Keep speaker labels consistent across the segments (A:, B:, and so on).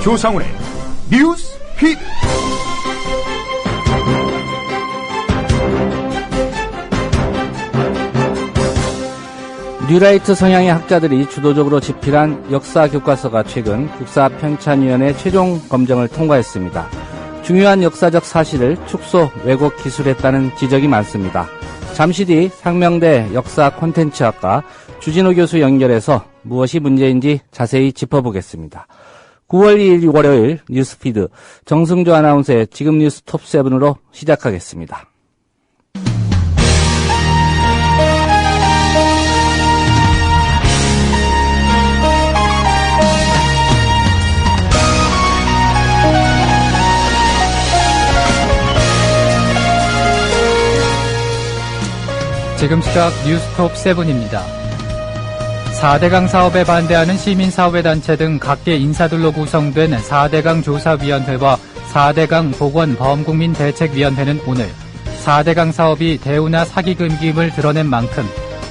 A: 조상훈의 뉴스 픽.
B: 뉴라이트 성향의 학자들이 주도적으로 집필한 역사 교과서가 최근 국사편찬위원회 최종 검증을 통과했습니다. 중요한 역사적 사실을 축소, 왜곡 기술했다는 지적이 많습니다. 잠시 뒤 상명대 역사 콘텐츠학과 주진우 교수 연결해서 무엇이 문제인지 자세히 짚어보겠습니다. 9월 2일 월요일 뉴스피드 정승조 아나운서의 지금 뉴스 톱7으로 시작하겠습니다.
C: 지금 시각 뉴스톱 7입니다. 4대강 사업에 반대하는 시민사회단체 등 각계 인사들로 구성된 4대강 조사위원회와 4대강 보건보험국민대책위원회는 오늘 4대강 사업이 대우나 사기금기임을 드러낸 만큼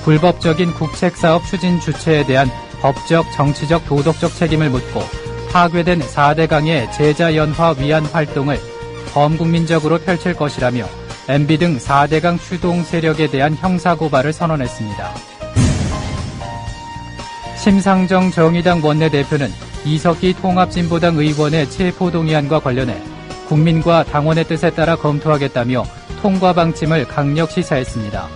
C: 불법적인 국책사업 추진 주체에 대한 법적, 정치적, 도덕적 책임을 묻고 파괴된 4대강의 제자연화 위안 활동을 범국민적으로 펼칠 것이라며 MB 등 4대강 추동 세력에 대한 형사고발을 선언했습니다. 심상정 정의당 원내대표는 이석기 통합진보당 의원의 체포동의안과 관련해 국민과 당원의 뜻에 따라 검토하겠다며 통과 방침을 강력 시사했습니다.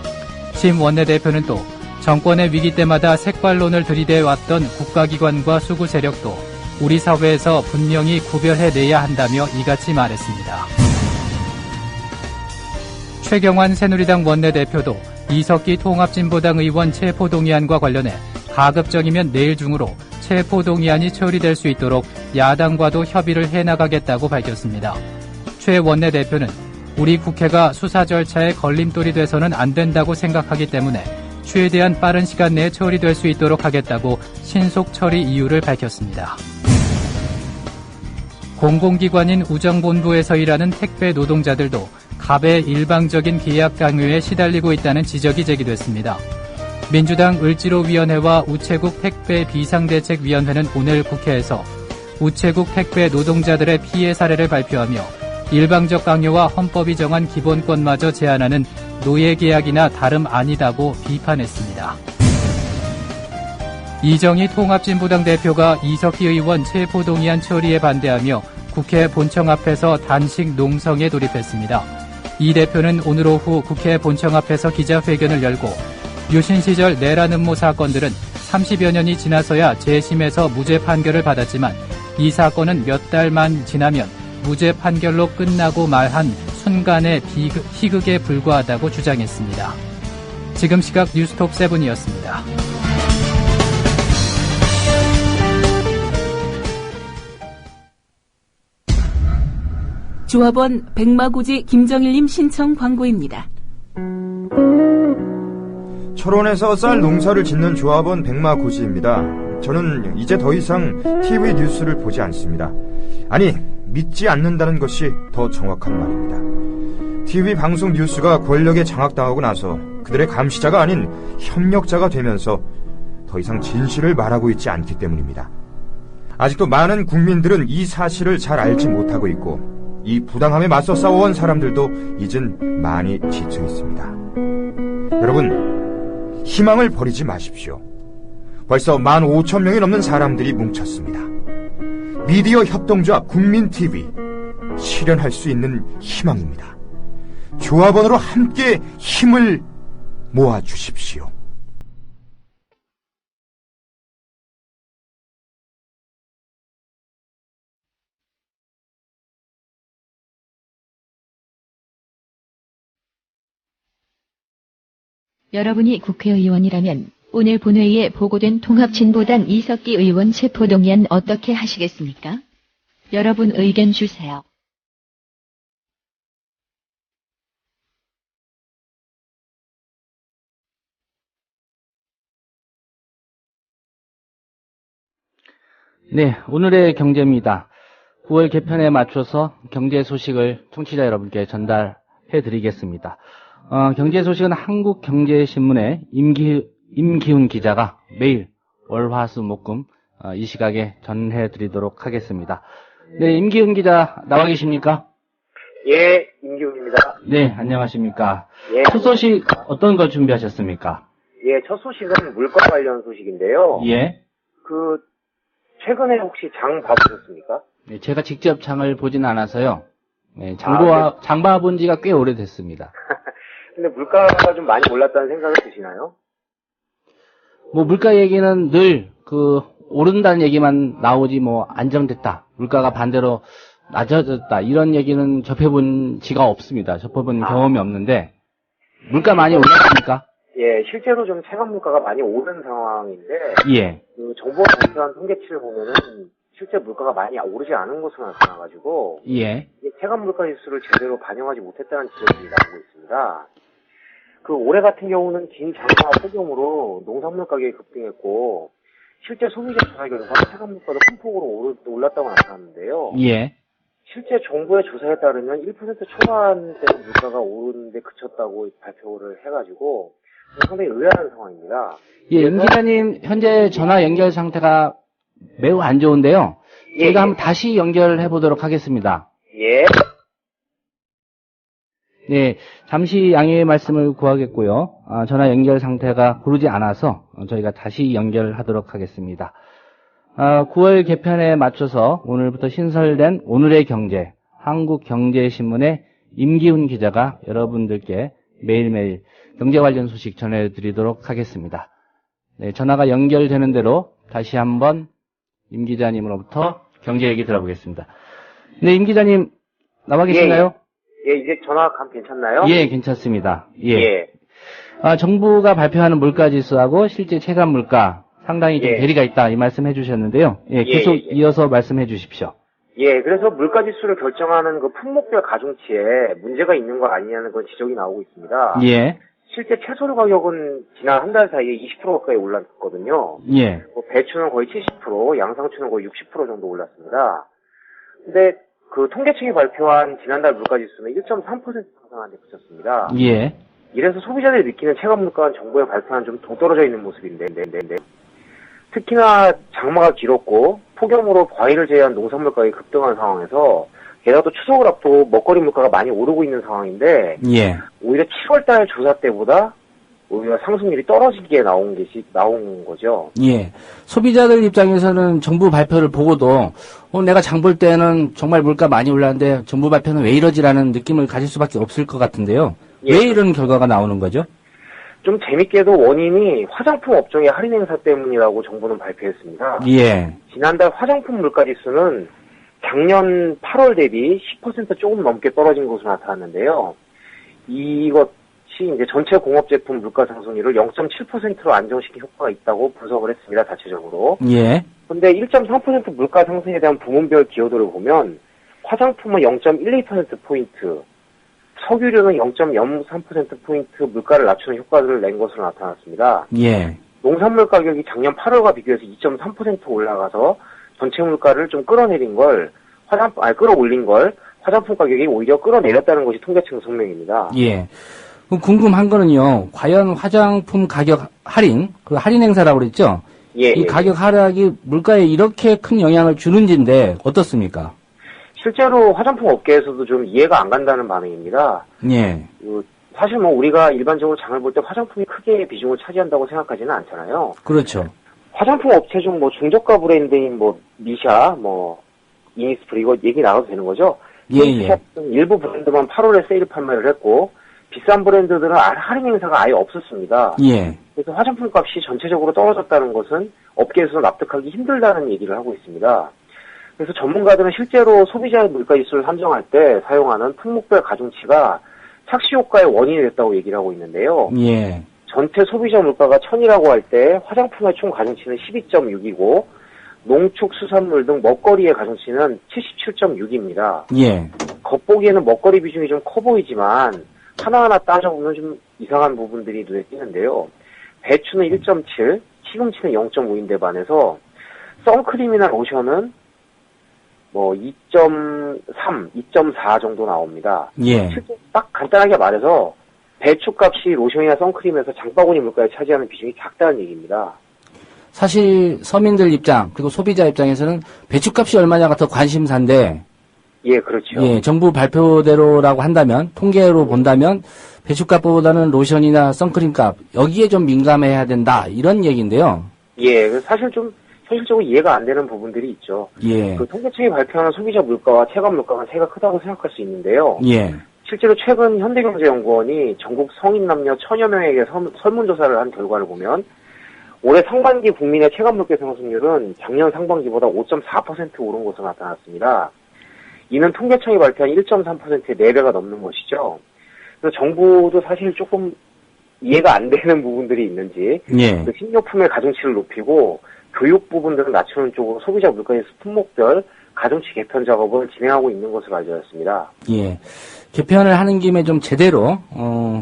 C: 심 원내대표는 또 정권의 위기 때마다 색깔론을 들이대왔던 국가기관과 수구 세력도 우리 사회에서 분명히 구별해내야 한다며 이같이 말했습니다. 최경환 새누리당 원내대표도 이석기 통합진보당 의원 체포동의안과 관련해 가급적이면 내일 중으로 체포동의안이 처리될 수 있도록 야당과도 협의를 해나가겠다고 밝혔습니다. 최 원내대표는 우리 국회가 수사 절차에 걸림돌이 돼서는 안 된다고 생각하기 때문에 최대한 빠른 시간 내에 처리될 수 있도록 하겠다고 신속 처리 이유를 밝혔습니다. 공공기관인 우정본부에서 일하는 택배 노동자들도 갑의 일방적인 계약 강요에 시달리고 있다는 지적이 제기됐습니다. 민주당 을지로위원회와 우체국 택배 비상대책위원회는 오늘 국회에서 우체국 택배 노동자들의 피해 사례를 발표하며 일방적 강요와 헌법이 정한 기본권마저 제한하는 노예계약이나 다름 아니다고 비판했습니다. 이정희 통합진보당 대표가 이석기 의원 체포동의안 처리에 반대하며 국회 본청 앞에서 단식 농성에 돌입했습니다. 이 대표는 오늘 오후 국회 본청 앞에서 기자회견을 열고 유신 시절 내란 음모 사건들은 30여 년이 지나서야 재심에서 무죄 판결을 받았지만 이 사건은 몇 달만 지나면 무죄 판결로 끝나고 말한 순간의 희극에 불과하다고 주장했습니다. 지금 시각 뉴스톱 7이었습니다.
D: 조합원 백마고지 김정일님 신청 광고입니다.
E: 철원에서 쌀 농사를 짓는 조합원 백마고지입니다. 저는 이제 더 이상 TV 뉴스를 보지 않습니다. 아니, 믿지 않는다는 것이 더 정확한 말입니다. TV 방송 뉴스가 권력에 장악당하고 나서 그들의 감시자가 아닌 협력자가 되면서 더 이상 진실을 말하고 있지 않기 때문입니다. 아직도 많은 국민들은 이 사실을 잘 알지 못하고 있고 이 부당함에 맞서 싸워온 사람들도 이젠 많이 지쳐 있습니다. 여러분, 희망을 버리지 마십시오. 벌써 15,000명이 넘는 사람들이 뭉쳤습니다. 미디어 협동조합 국민TV, 실현할 수 있는 희망입니다. 조합원으로 함께 힘을 모아주십시오.
F: 여러분이 국회의원이라면 오늘 본회의에 보고된 통합진보당 이석기 의원 체포동의안 어떻게 하시겠습니까? 여러분 의견 주세요.
B: 네, 오늘의 경제입니다. 9월 개편에 맞춰서 경제 소식을 청취자 여러분께 전달해 드리겠습니다. 경제 소식은 한국경제신문의 임기훈 기자가 매일 월, 화, 수, 목, 금 이 시각에 전해드리도록 하겠습니다. 네, 임기훈 기자 나와 계십니까?
G: 예, 임기훈입니다.
B: 네, 안녕하십니까?
G: 예.
B: 첫 소식 어떤 걸 준비하셨습니까?
G: 예, 첫 소식은 물가 관련 소식인데요.
B: 예.
G: 최근에 혹시 장 봐보셨습니까?
B: 네, 제가 직접 장을 보진 않아서요. 네, 장 봐본 지가 꽤 오래됐습니다.
G: 근데 물가가 좀 많이 올랐다는 생각이 드시나요?
B: 뭐 물가 얘기는 늘 오른다는 얘기만 나오지 안정됐다. 물가가 반대로 낮아졌다. 이런 얘기는 접해본 지가 없습니다. 접해본 경험이 없는데 물가 많이 올랐습니까?
G: 예, 실제로 좀 체감 물가가 많이 오른 상황인데
B: 예.
G: 정부가 발표한 통계치를 보면은 실제 물가가 많이 오르지 않은 것으로 나타나가지고
B: 예.
G: 체감 물가 지수를 제대로 반영하지 못했다는 지적이 나오고 있습니다. 올해 같은 경우는 긴 장마와 폭염으로 농산물 가격이 급등했고 실제 소비자 조사 결과 체감 물가도 큰 폭으로 올랐다고 나타났는데요.
B: 예.
G: 실제 정부의 조사에 따르면 1% 초반대 물가가 오르는데 그쳤다고 발표를 해가지고 상당히 의아한 상황입니다.
B: 예, 임 기자님 현재 전화 연결 상태가 매우 안 좋은데요. 저희가 한번 다시 연결해 보도록 하겠습니다.
G: 예.
B: 네, 잠시 양해의 말씀을 구하겠고요. 전화 연결 상태가 고르지 않아서 저희가 다시 연결하도록 하겠습니다. 9월 개편에 맞춰서 오늘부터 신설된 오늘의 경제, 한국경제신문의 임기훈 기자가 여러분들께 매일매일 경제 관련 소식 전해드리도록 하겠습니다. 네, 전화가 연결되는 대로 다시 한번 임 기자님으로부터 경제 얘기 들어보겠습니다. 네, 임 기자님 나와 계신가요?
G: 예, 이제 전화 감 괜찮나요?
B: 예, 괜찮습니다. 예.
G: 예.
B: 정부가 발표하는 물가지수하고 실제 체감 물가 상당히 좀 괴리가 있다 이 말씀 해주셨는데요. 예, 계속 이어서 말씀해 주십시오.
G: 예, 그래서 물가지수를 결정하는 품목별 가중치에 문제가 있는 거 아니냐는 건 지적이 나오고 있습니다.
B: 예.
G: 실제 채소류 가격은 지난 한 달 사이에 20% 가까이 올랐거든요.
B: 예.
G: 배추는 거의 70%, 양상추는 거의 60% 정도 올랐습니다. 근데 통계청이 발표한 지난달 물가지수는 1.3% 상승한 데 그쳤습니다.
B: 예.
G: 이래서 소비자들이 느끼는 체감 물가는 정부의 발표는 좀 동떨어져 있는 모습인데, 특히나 장마가 길었고 폭염으로 과일을 제외한 농산물 가격이 급등한 상황에서 게다가 또 추석을 앞두고 먹거리 물가가 많이 오르고 있는 상황인데
B: 예.
G: 오히려 7월달 조사 때보다 오히려 상승률이 떨어지게 나온 거죠.
B: 예. 소비자들 입장에서는 정부 발표를 보고도 내가 장 볼 때는 정말 물가 많이 올랐는데 정부 발표는 왜 이러지라는 느낌을 가질 수밖에 없을 것 같은데요.
G: 예.
B: 왜 이런 결과가 나오는 거죠?
G: 좀 재밌게도 원인이 화장품 업종의 할인 행사 때문이라고 정부는 발표했습니다.
B: 예.
G: 지난달 화장품 물가지수는 작년 8월 대비 10% 조금 넘게 떨어진 것으로 나타났는데요. 이것이 이제 전체 공업 제품 물가 상승률을 0.7%로 안정시킨 효과가 있다고 분석을 했습니다. 자체적으로.
B: 예.
G: 근데 1.3% 물가 상승에 대한 부문별 기여도를 보면 화장품은 0.12%포인트, 석유류는 0.03%포인트 물가를 낮추는 효과를 낸 것으로 나타났습니다.
B: 예.
G: 농산물 가격이 작년 8월과 비교해서 2.3% 올라가서 전체 물가를 좀 끌어올린 걸 화장품 가격이 오히려 끌어내렸다는 것이 통계청 성명입니다.
B: 예. 궁금한 거는요, 과연 화장품 가격 할인, 할인 행사라고 그랬죠?
G: 예.
B: 이 가격 하락이 물가에 이렇게 큰 영향을 주는지인데, 어떻습니까?
G: 실제로 화장품 업계에서도 좀 이해가 안 간다는 반응입니다.
B: 예.
G: 사실 우리가 일반적으로 장을 볼 때 화장품이 크게 비중을 차지한다고 생각하지는 않잖아요.
B: 그렇죠.
G: 화장품 업체 중 중저가 브랜드인 미샤, 이니스프리 이거 얘기 나가도 되는 거죠?
B: 예.
G: 일부 브랜드만 8월에 세일 판매를 했고 비싼 브랜드들은 할인 행사가 아예 없었습니다.
B: 예.
G: 그래서 화장품 값이 전체적으로 떨어졌다는 것은 업계에서 납득하기 힘들다는 얘기를 하고 있습니다. 그래서 전문가들은 실제로 소비자 물가지수를 산정할 때 사용하는 품목별 가중치가 착시 효과의 원인이 됐다고 얘기를 하고 있는데요.
B: 예.
G: 전체 소비자 물가가 1000이라고 할 때 화장품의 총 가중치는 12.6이고 농축수산물 등 먹거리의 가중치는 77.6입니다.
B: 예.
G: 겉보기에는 먹거리 비중이 좀 커 보이지만 하나하나 따져보면 좀 이상한 부분들이 눈에 띄는데요. 배추는 1.7, 시금치는 0.5인데 반해서 선크림이나 로션은 2.3, 2.4 정도 나옵니다.
B: 예.
G: 실제 딱 간단하게 말해서 배추값이 로션이나 선크림에서 장바구니 물가에 차지하는 비중이 작다는 얘기입니다.
B: 사실 서민들 입장 그리고 소비자 입장에서는 배추값이 얼마냐가 더 관심사인데
G: 예, 그렇죠.
B: 예, 정부 발표대로라고 한다면 통계로 본다면 배추값보다는 로션이나 선크림값 여기에 좀 민감해야 된다 이런 얘기인데요.
G: 예, 사실 좀 현실적으로 이해가 안 되는 부분들이 있죠.
B: 예.
G: 그 통계청이 발표하는 소비자 물가와 체감 물가가 차이가 크다고 생각할 수 있는데요.
B: 예.
G: 실제로 최근 현대경제연구원이 전국 성인 남녀 1000여 명에게 설문조사를 한 결과를 보면 올해 상반기 국민의 체감 물가 상승률은 작년 상반기보다 5.4% 오른 것으로 나타났습니다. 이는 통계청이 발표한 1.3%의 4배가 넘는 것이죠. 그래서 정부도 사실 조금 이해가 안 되는 부분들이 있는지
B: 예.
G: 그 식료품의 가중치를 높이고 교육 부분들을 낮추는 쪽으로 소비자 물가지수 품목별 가중치 개편 작업을 진행하고 있는 것으로 알려졌습니다.
B: 예. 개편을 하는 김에 좀 제대로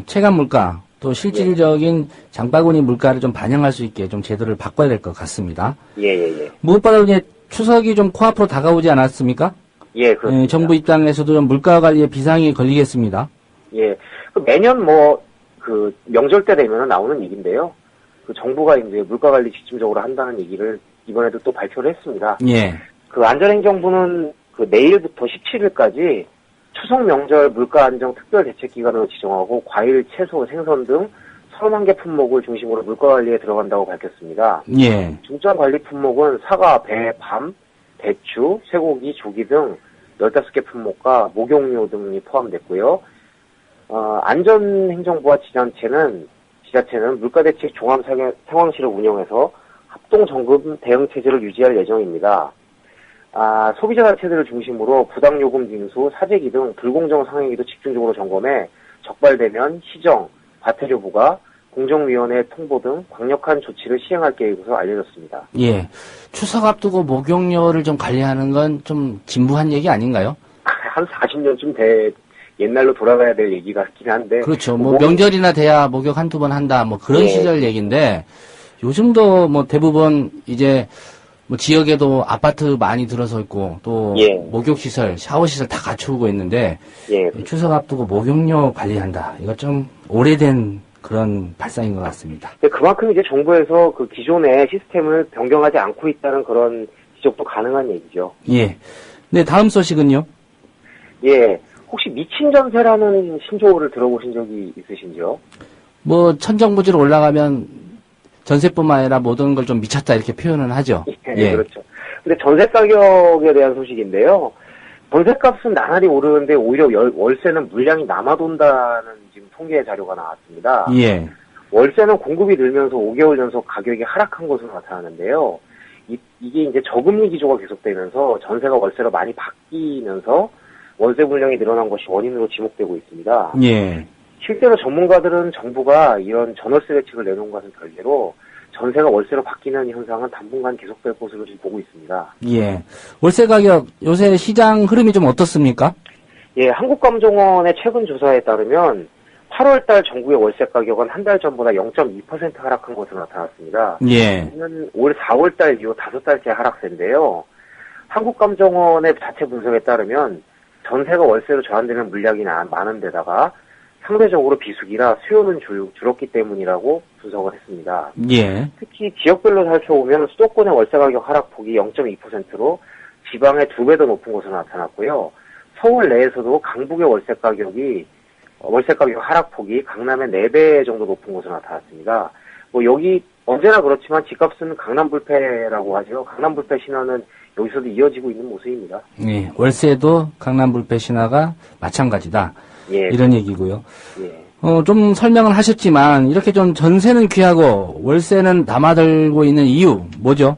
B: 체감 물가 또 실질적인 장바구니 물가를 좀 반영할 수 있게 좀 제도를 바꿔야 될 것 같습니다.
G: 예.
B: 무엇보다 이제 추석이 좀 코앞으로 다가오지 않았습니까?
G: 예, 그렇습니다.
B: 예, 정부 입장에서도 좀 물가 관리에 비상이 걸리겠습니다.
G: 예. 그 매년 그 명절 때 되면 나오는 얘기인데요. 그 정부가 이제 물가 관리 집중적으로 한다는 얘기를 이번에도 또 발표를 했습니다.
B: 예.
G: 그 안전행정부는 그 내일부터 17일까지 추석 명절 물가 안정 특별 대책 기간으로 지정하고 과일, 채소, 생선 등 31개 품목을 중심으로 물가 관리에 들어간다고 밝혔습니다.
B: 예.
G: 중점 관리 품목은 사과, 배, 밤, 대추, 쇠고기, 조기 등 15개 품목과 목욕료 등이 포함됐고요. 안전행정부와 지자체는 물가대책 종합상황실을 운영해서 합동점검 대응 체제를 유지할 예정입니다. 소비자 단체들을 중심으로 부당요금 징수, 사재기 등 불공정 상행위도 집중적으로 점검해 적발되면 시정, 과태료 부과, 공정위원회 통보 등 강력한 조치를 시행할 계획으로 알려졌습니다.
B: 예. 추석 앞두고 목욕료를 좀 관리하는 건 좀 진부한 얘기 아닌가요?
G: 한 40년쯤 옛날로 돌아가야 될 얘기 같긴 한데.
B: 그렇죠. 뭐 명절이나 돼야 목욕 한두 번 한다. 뭐 그런
G: 예.
B: 시절 얘기인데 요즘도 뭐 대부분 이제 뭐 지역에도 아파트 많이 들어서 있고 또
G: 예.
B: 목욕 시설, 샤워 시설 다 갖추고 있는데
G: 예.
B: 추석 앞두고 목욕료 관리한다. 이거 좀 오래된 그런 발상인 것 같습니다.
G: 그만큼 이제 정부에서 그 기존의 시스템을 변경하지 않고 있다는 그런 지적도 가능한 얘기죠.
B: 예. 네, 다음 소식은요?
G: 예. 혹시 미친 전세라는 신조어를 들어보신 적이 있으신지요?
B: 뭐 천정부지로 올라가면 전세뿐만 아니라 모든 걸 좀 미쳤다 이렇게 표현을 하죠.
G: 예, 그렇죠. 근데 전세 가격에 대한 소식인데요. 전세값은 나날이 오르는데 오히려 월세는 물량이 남아돈다는 지금 통계 자료가 나왔습니다.
B: 예.
G: 월세는 공급이 늘면서 5개월 연속 가격이 하락한 것으로 나타나는데요. 이게 이제 저금리 기조가 계속되면서 전세가 월세로 많이 바뀌면서 월세 물량이 늘어난 것이 원인으로 지목되고 있습니다.
B: 예.
G: 실제로 전문가들은 정부가 이런 전월세 대책을 내놓은 것은 별개로 전세가 월세로 바뀌는 현상은 당분간 계속될 것으로 지금 보고 있습니다.
B: 예. 월세 가격 요새 시장 흐름이 좀 어떻습니까?
G: 예, 한국감정원의 최근 조사에 따르면 8월달 전국의 월세 가격은 한 달 전보다 0.2% 하락한 것으로 나타났습니다.
B: 예.
G: 이는 올 4월달 이후 5달째 하락세인데요. 한국감정원의 자체 분석에 따르면 전세가 월세로 전환되는 물량이 많은 데다가 상대적으로 비수기라 수요는 줄었기 때문이라고 분석을 했습니다.
B: 예.
G: 특히 지역별로 살펴보면 수도권의 월세 가격 하락폭이 0.2%로 지방의 2배 더 높은 것으로 나타났고요. 서울 내에서도 강북의 월세 가격 하락폭이 강남의 4배 정도 높은 것으로 나타났습니다. 뭐 여기 언제나 그렇지만 집값은 강남불패라고 하죠. 강남불패 신화는 여기서도 이어지고 있는 모습입니다.
B: 예. 월세도 강남불패 신화가 마찬가지다.
G: 예.
B: 이런 얘기고요.
G: 예.
B: 좀 설명을 하셨지만 이렇게 좀 전세는 귀하고 월세는 남아들고 있는 이유 뭐죠?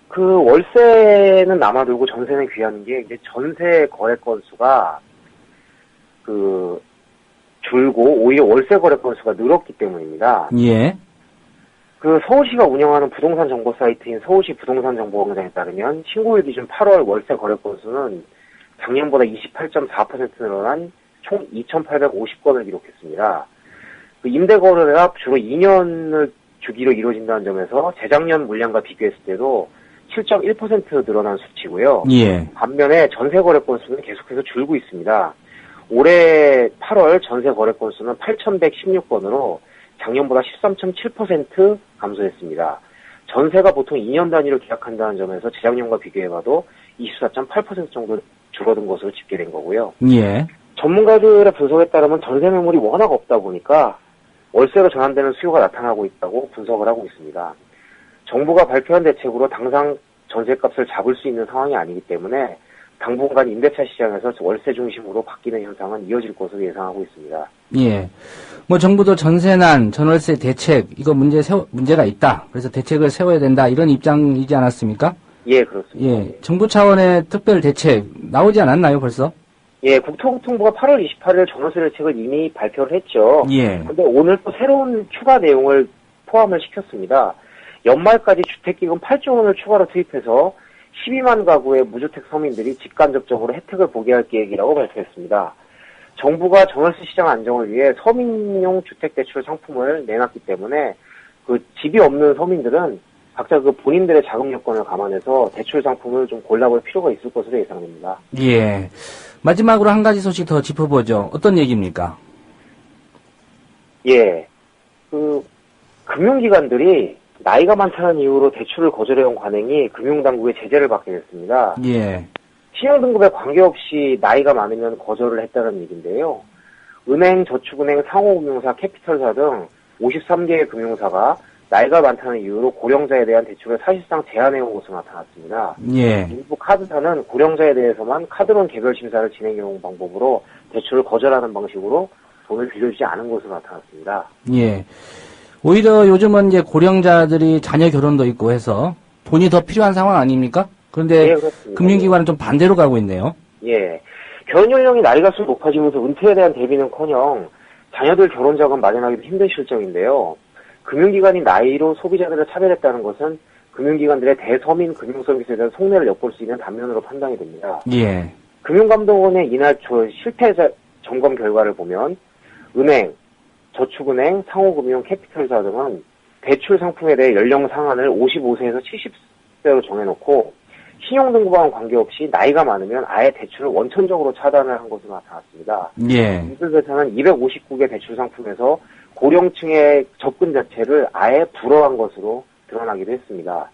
G: 그 월세는 남아들고 전세는 귀한 게 이제 전세 거래 건수가 그 줄고 오히려 월세 거래 건수가 늘었기 때문입니다.
B: 예.
G: 그 서울시가 운영하는 부동산 정보 사이트인 서울시 부동산 정보공장에 따르면 신고일 기준 8월 월세 거래 건수는 작년보다 28.4% 늘어난 총 2,850건을 기록했습니다. 그 임대 거래가 주로 2년을 주기로 이루어진다는 점에서 재작년 물량과 비교했을 때도 7.1% 늘어난 수치고요.
B: 예.
G: 반면에 전세 거래 건수는 계속해서 줄고 있습니다. 올해 8월 전세 거래 건수는 8,116건으로 작년보다 13.7% 감소했습니다. 전세가 보통 2년 단위로 계약한다는 점에서 재작년과 비교해봐도 24.8% 정도 줄어든 것으로 집계된 거고요.
B: 예.
G: 전문가들의 분석에 따르면 전세 매물이 워낙 없다 보니까 월세로 전환되는 수요가 나타나고 있다고 분석을 하고 있습니다. 정부가 발표한 대책으로 당장 전세값을 잡을 수 있는 상황이 아니기 때문에 당분간 임대차 시장에서 월세 중심으로 바뀌는 현상은 이어질 것으로 예상하고 있습니다.
B: 예. 뭐 정부도 전세난, 전월세 대책 이거 문제가 있다. 그래서 대책을 세워야 된다. 이런 입장이지 않았습니까?
G: 예, 그렇습니다.
B: 예. 정부 차원의 특별 대책 나오지 않았나요, 벌써?
G: 예, 국토교통부가 8월 28일 전월세 대책을 이미 발표를 했죠.
B: 예.
G: 근데 오늘 또 새로운 추가 내용을 포함을 시켰습니다. 연말까지 주택기금 8조 원을 추가로 투입해서 12만 가구의 무주택 서민들이 직간접적으로 혜택을 보게 할 계획이라고 발표했습니다. 정부가 전월세 시장 안정을 위해 서민용 주택대출 상품을 내놨기 때문에 그 집이 없는 서민들은 각자 그 본인들의 자금 여건을 감안해서 대출 상품을 좀 골라볼 필요가 있을 것으로 예상됩니다.
B: 예. 마지막으로 한 가지 소식 더 짚어보죠. 어떤 얘기입니까?
G: 예. 그 금융기관들이 나이가 많다는 이유로 대출을 거절해온 관행이 금융당국의 제재를 받게 됐습니다.
B: 예.
G: 신용등급에 관계없이 나이가 많으면 거절을 했다는 얘기인데요. 은행, 저축은행, 상호금융사, 캐피털사 등 53개의 금융사가 나이가 많다는 이유로 고령자에 대한 대출을 사실상 제한해온 것으로 나타났습니다.
B: 예.
G: 일부 카드사는 고령자에 대해서만 카드론 개별 심사를 진행해온 방법으로 대출을 거절하는 방식으로 돈을 빌려주지 않은 것으로 나타났습니다.
B: 예. 오히려 요즘은 이제 고령자들이 자녀 결혼도 있고 해서 돈이 더 필요한 상황 아닙니까? 그런데
G: 예, 그렇습니다.
B: 금융기관은 좀 반대로 가고 있네요.
G: 예. 결혼 연령이 나이 갈수록 높아지면서 은퇴에 대한 대비는커녕 자녀들 결혼 자금 마련하기도 힘든 실정인데요. 금융기관이 나이로 소비자들을 차별했다는 것은 금융기관들의 대서민 금융서비스에 대한 속내를 엿볼 수 있는 단면으로 판단이 됩니다.
B: 예.
G: 금융감독원의 이날 실태 점검 결과를 보면 은행, 저축은행, 상호금융, 캐피털사 등은 대출 상품에 대해 연령 상한을 55세에서 70세로 정해놓고 신용등급과는 관계없이 나이가 많으면 아예 대출을 원천적으로 차단을 한 것으로 나타났습니다.
B: 예.
G: 이들에서는 259개 대출 상품에서 고령층의 접근 자체를 아예 불허한 것으로 드러나기도 했습니다.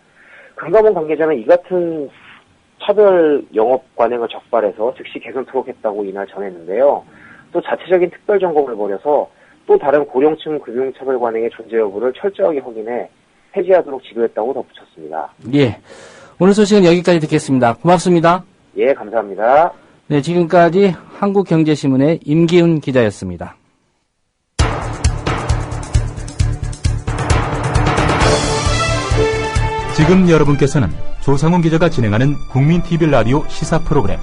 G: 금감원 관계자는 이 같은 차별 영업 관행을 적발해서 즉시 개선토록 했다고 이날 전했는데요. 또 자체적인 특별 점검을 벌여서 또 다른 고령층 금융차별 관행의 존재 여부를 철저하게 확인해 폐지하도록 지도했다고 덧붙였습니다.
B: 예. 오늘 소식은 여기까지 듣겠습니다. 고맙습니다.
G: 예, 감사합니다.
B: 네, 지금까지 한국경제신문의 임기훈 기자였습니다.
A: 지금 여러분께서는 조상훈 기자가 진행하는 국민TV 라디오 시사 프로그램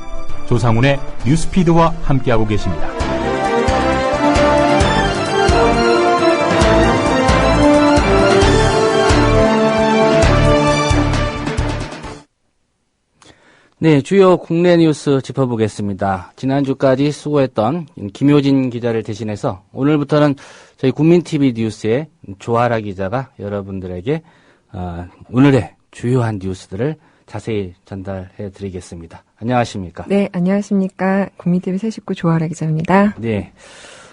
A: 조상훈의 뉴스피드와 함께하고 계십니다.
B: 네, 주요 국내 뉴스 짚어보겠습니다. 지난주까지 수고했던 김효진 기자를 대신해서 오늘부터는 저희 국민TV 뉴스의 조아라 기자가 여러분들에게 오늘의 주요한 뉴스들을 자세히 전달해 드리겠습니다. 안녕하십니까?
H: 네, 안녕하십니까. 국민TV 새 식구 조아라 기자입니다.
B: 네.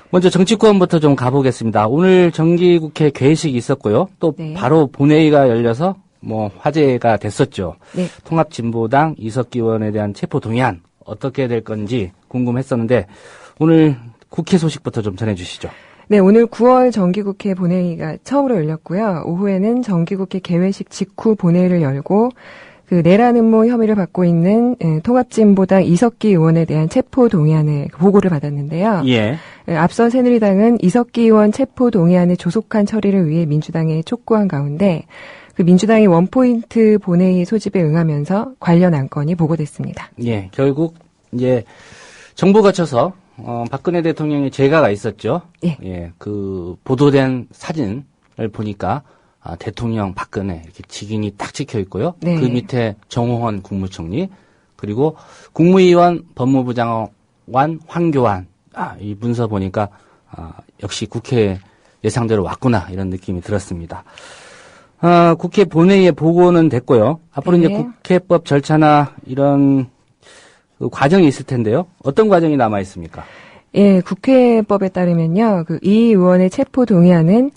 B: 먼저 정치권부터 좀 가보겠습니다. 오늘 정기국회 개회식이 있었고요. 또
H: 네.
B: 바로 본회의가 열려서 화제가 됐었죠.
H: 네.
B: 통합진보당 이석기 의원에 대한 체포동의안 어떻게 될 건지 궁금했었는데 오늘 국회 소식부터 좀 전해주시죠.
H: 네, 오늘 9월 정기국회 본회의가 처음으로 열렸고요. 오후에는 정기국회 개회식 직후 본회의를 열고 그 내란 음모 혐의를 받고 있는 통합진보당 이석기 의원에 대한 체포동의안의 보고를 받았는데요.
B: 예.
H: 앞서 새누리당은 이석기 의원 체포동의안의 조속한 처리를 위해 민주당에 촉구한 가운데 그 민주당이 원포인트 본회의 소집에 응하면서 관련 안건이 보고됐습니다.
B: 예, 결국 이제 정부 거쳐서 박근혜 대통령의 재가가 있었죠.
H: 예.
B: 예, 그 보도된 사진을 보니까 대통령 박근혜 이렇게 직인이 딱 찍혀 있고요.
H: 네.
B: 그 밑에 정호원 국무총리 그리고 국무위원 법무부 장관 황교안 이 문서 보니까 역시 국회 예상대로 왔구나 이런 느낌이 들었습니다. 국회 본회의에 보고는 됐고요. 앞으로
H: 네.
B: 이제 국회법 절차나 이런 그 과정이 있을 텐데요. 어떤 과정이 남아 있습니까?
H: 예, 국회법에 따르면요. 이 의원의 체포 동의안은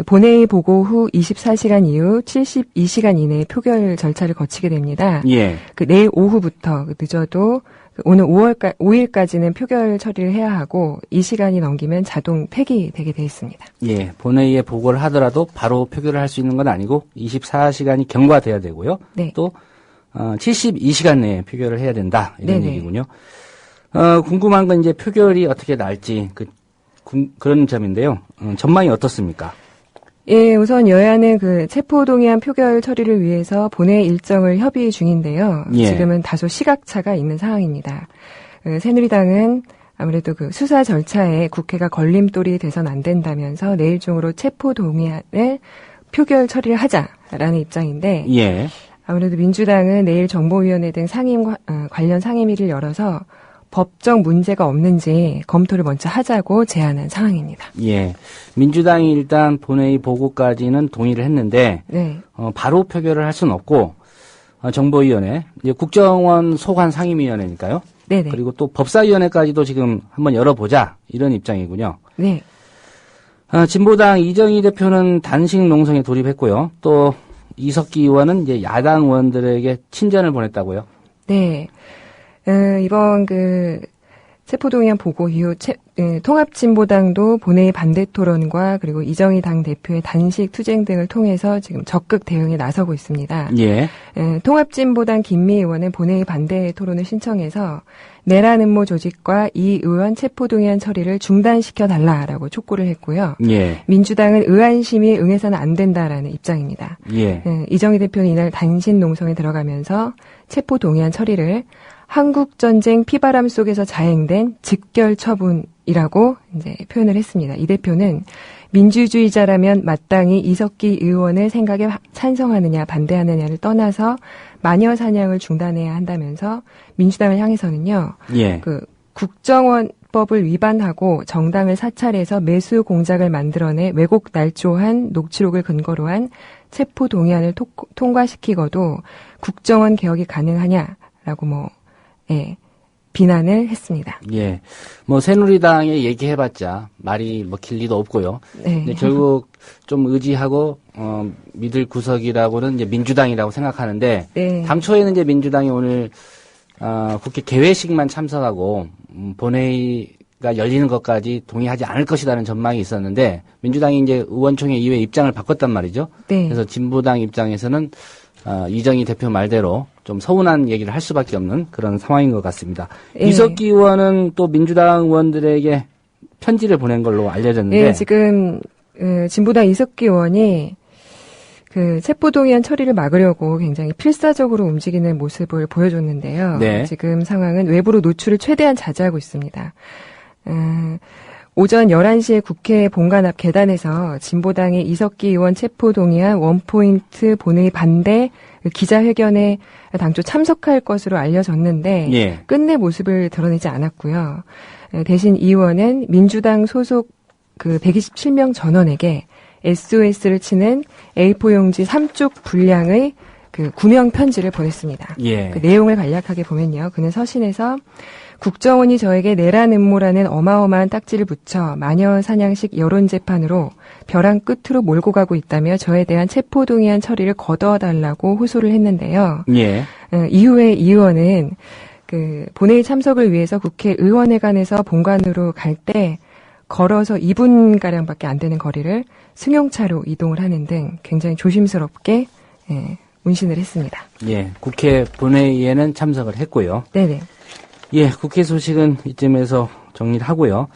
H: 본회의 보고 후 24시간 이후 72시간 이내에 표결 절차를 거치게 됩니다.
B: 예.
H: 내일 오후부터 늦어도 오늘 5일까지는 표결 처리를 해야 하고 이 시간이 넘기면 자동 폐기되게 돼 있습니다.
B: 예. 본회의에 보고를 하더라도 바로 표결을 할 수 있는 건 아니고 24시간이 경과돼야 되고요.
H: 네.
B: 또 72시간 내에 표결을 해야 된다. 이런
H: 네네.
B: 얘기군요. 궁금한 건 이제 표결이 어떻게 날지 그런 점인데요. 전망이 어떻습니까?
H: 예, 우선 여야는 체포동의안 표결 처리를 위해서 본회의 일정을 협의 중인데요.
B: 예.
H: 지금은 다소 시각차가 있는 상황입니다. 새누리당은 아무래도 수사 절차에 국회가 걸림돌이 돼선 안 된다면서 내일 중으로 체포동의안을 표결 처리를 하자라는 입장인데,
B: 예.
H: 아무래도 민주당은 내일 정보위원회 등 관련 상임위를 열어서 법적 문제가 없는지 검토를 먼저 하자고 제안한 상황입니다.
B: 예. 민주당이 일단 본회의 보고까지는 동의를 했는데,
H: 네.
B: 바로 표결을 할 수는 없고, 정보위원회, 이제 국정원 소관 상임위원회니까요.
H: 네네.
B: 그리고 또 법사위원회까지도 지금 한번 열어보자, 이런 입장이군요.
H: 네.
B: 진보당 이정희 대표는 단식 농성에 돌입했고요. 또 이석기 의원은 이제 야당 의원들에게 친전을 보냈다고요.
H: 네. 이번 체포동의안 보고 이후 통합진보당도 본회의 반대 토론과 그리고 이정희 당 대표의 단식 투쟁 등을 통해서 지금 적극 대응에 나서고 있습니다.
B: 예.
H: 통합진보당 김미 의원은 본회의 반대 토론을 신청해서 내란 음모 조직과 이 의원 체포동의안 처리를 중단시켜달라라고 촉구를 했고요.
B: 예.
H: 민주당은 의안심의에 응해서는 안 된다라는 입장입니다.
B: 예.
H: 이정희 대표는 이날 단식 농성에 들어가면서 체포동의안 처리를 한국전쟁 피바람 속에서 자행된 직결 처분이라고 이제 표현을 했습니다. 이 대표는 민주주의자라면 마땅히 이석기 의원의 생각에 찬성하느냐 반대하느냐를 떠나서 마녀 사냥을 중단해야 한다면서 민주당을 향해서는요.
B: 예.
H: 국정원법을 위반하고 정당을 사찰해서 매수 공작을 만들어내 왜곡 날조한 녹취록을 근거로 한 체포 동의안을 통과시키고도 국정원 개혁이 가능하냐라고 비난을 했습니다.
B: 예. 새누리당에 얘기해봤자 말이 먹힐 리도 없고요.
H: 네.
B: 근데 결국 좀 의지하고, 믿을 구석이라고는 이제 민주당이라고 생각하는데,
H: 네.
B: 당초에는 이제 민주당이 오늘, 국회 개회식만 참석하고, 본회의가 열리는 것까지 동의하지 않을 것이라는 전망이 있었는데, 민주당이 이제 의원총회 이후에 입장을 바꿨단 말이죠.
H: 네.
B: 그래서 진보당 입장에서는, 이정희 대표 말대로 좀 서운한 얘기를 할 수밖에 없는 그런 상황인 것 같습니다.
H: 예.
B: 이석기 의원은 또 민주당 의원들에게 편지를 보낸 걸로 알려졌는데.
H: 예, 지금 진보당 이석기 의원이 체포동의안 처리를 막으려고 굉장히 필사적으로 움직이는 모습을 보여줬는데요.
B: 네.
H: 지금 상황은 외부로 노출을 최대한 자제하고 있습니다. 오전 11시에 국회 본관 앞 계단에서 진보당의 이석기 의원 체포동의안 원포인트 본회의 반대 기자회견에 당초 참석할 것으로 알려졌는데
B: 예.
H: 끝내 모습을 드러내지 않았고요. 대신 이 의원은 민주당 소속 127명 전원에게 SOS를 치는 A4 용지 3쪽 분량의 구명 편지를 보냈습니다.
B: 예.
H: 내용을 간략하게 보면요. 그는 서신에서 국정원이 저에게 내란 음모라는 어마어마한 딱지를 붙여 마녀 사냥식 여론재판으로 벼랑 끝으로 몰고 가고 있다며 저에 대한 체포동의안 처리를 거둬달라고 호소를 했는데요.
B: 예.
H: 이후에 이 의원은 본회의 참석을 위해서 국회 의원회관에서 본관으로 갈 때 걸어서 2분가량밖에 안 되는 거리를 승용차로 이동을 하는 등 굉장히 조심스럽게 운신을 했습니다.
B: 예. 국회 본회의에는 참석을 했고요.
H: 네네.
B: 예, 국회 소식은 이쯤에서 정리를 하고요.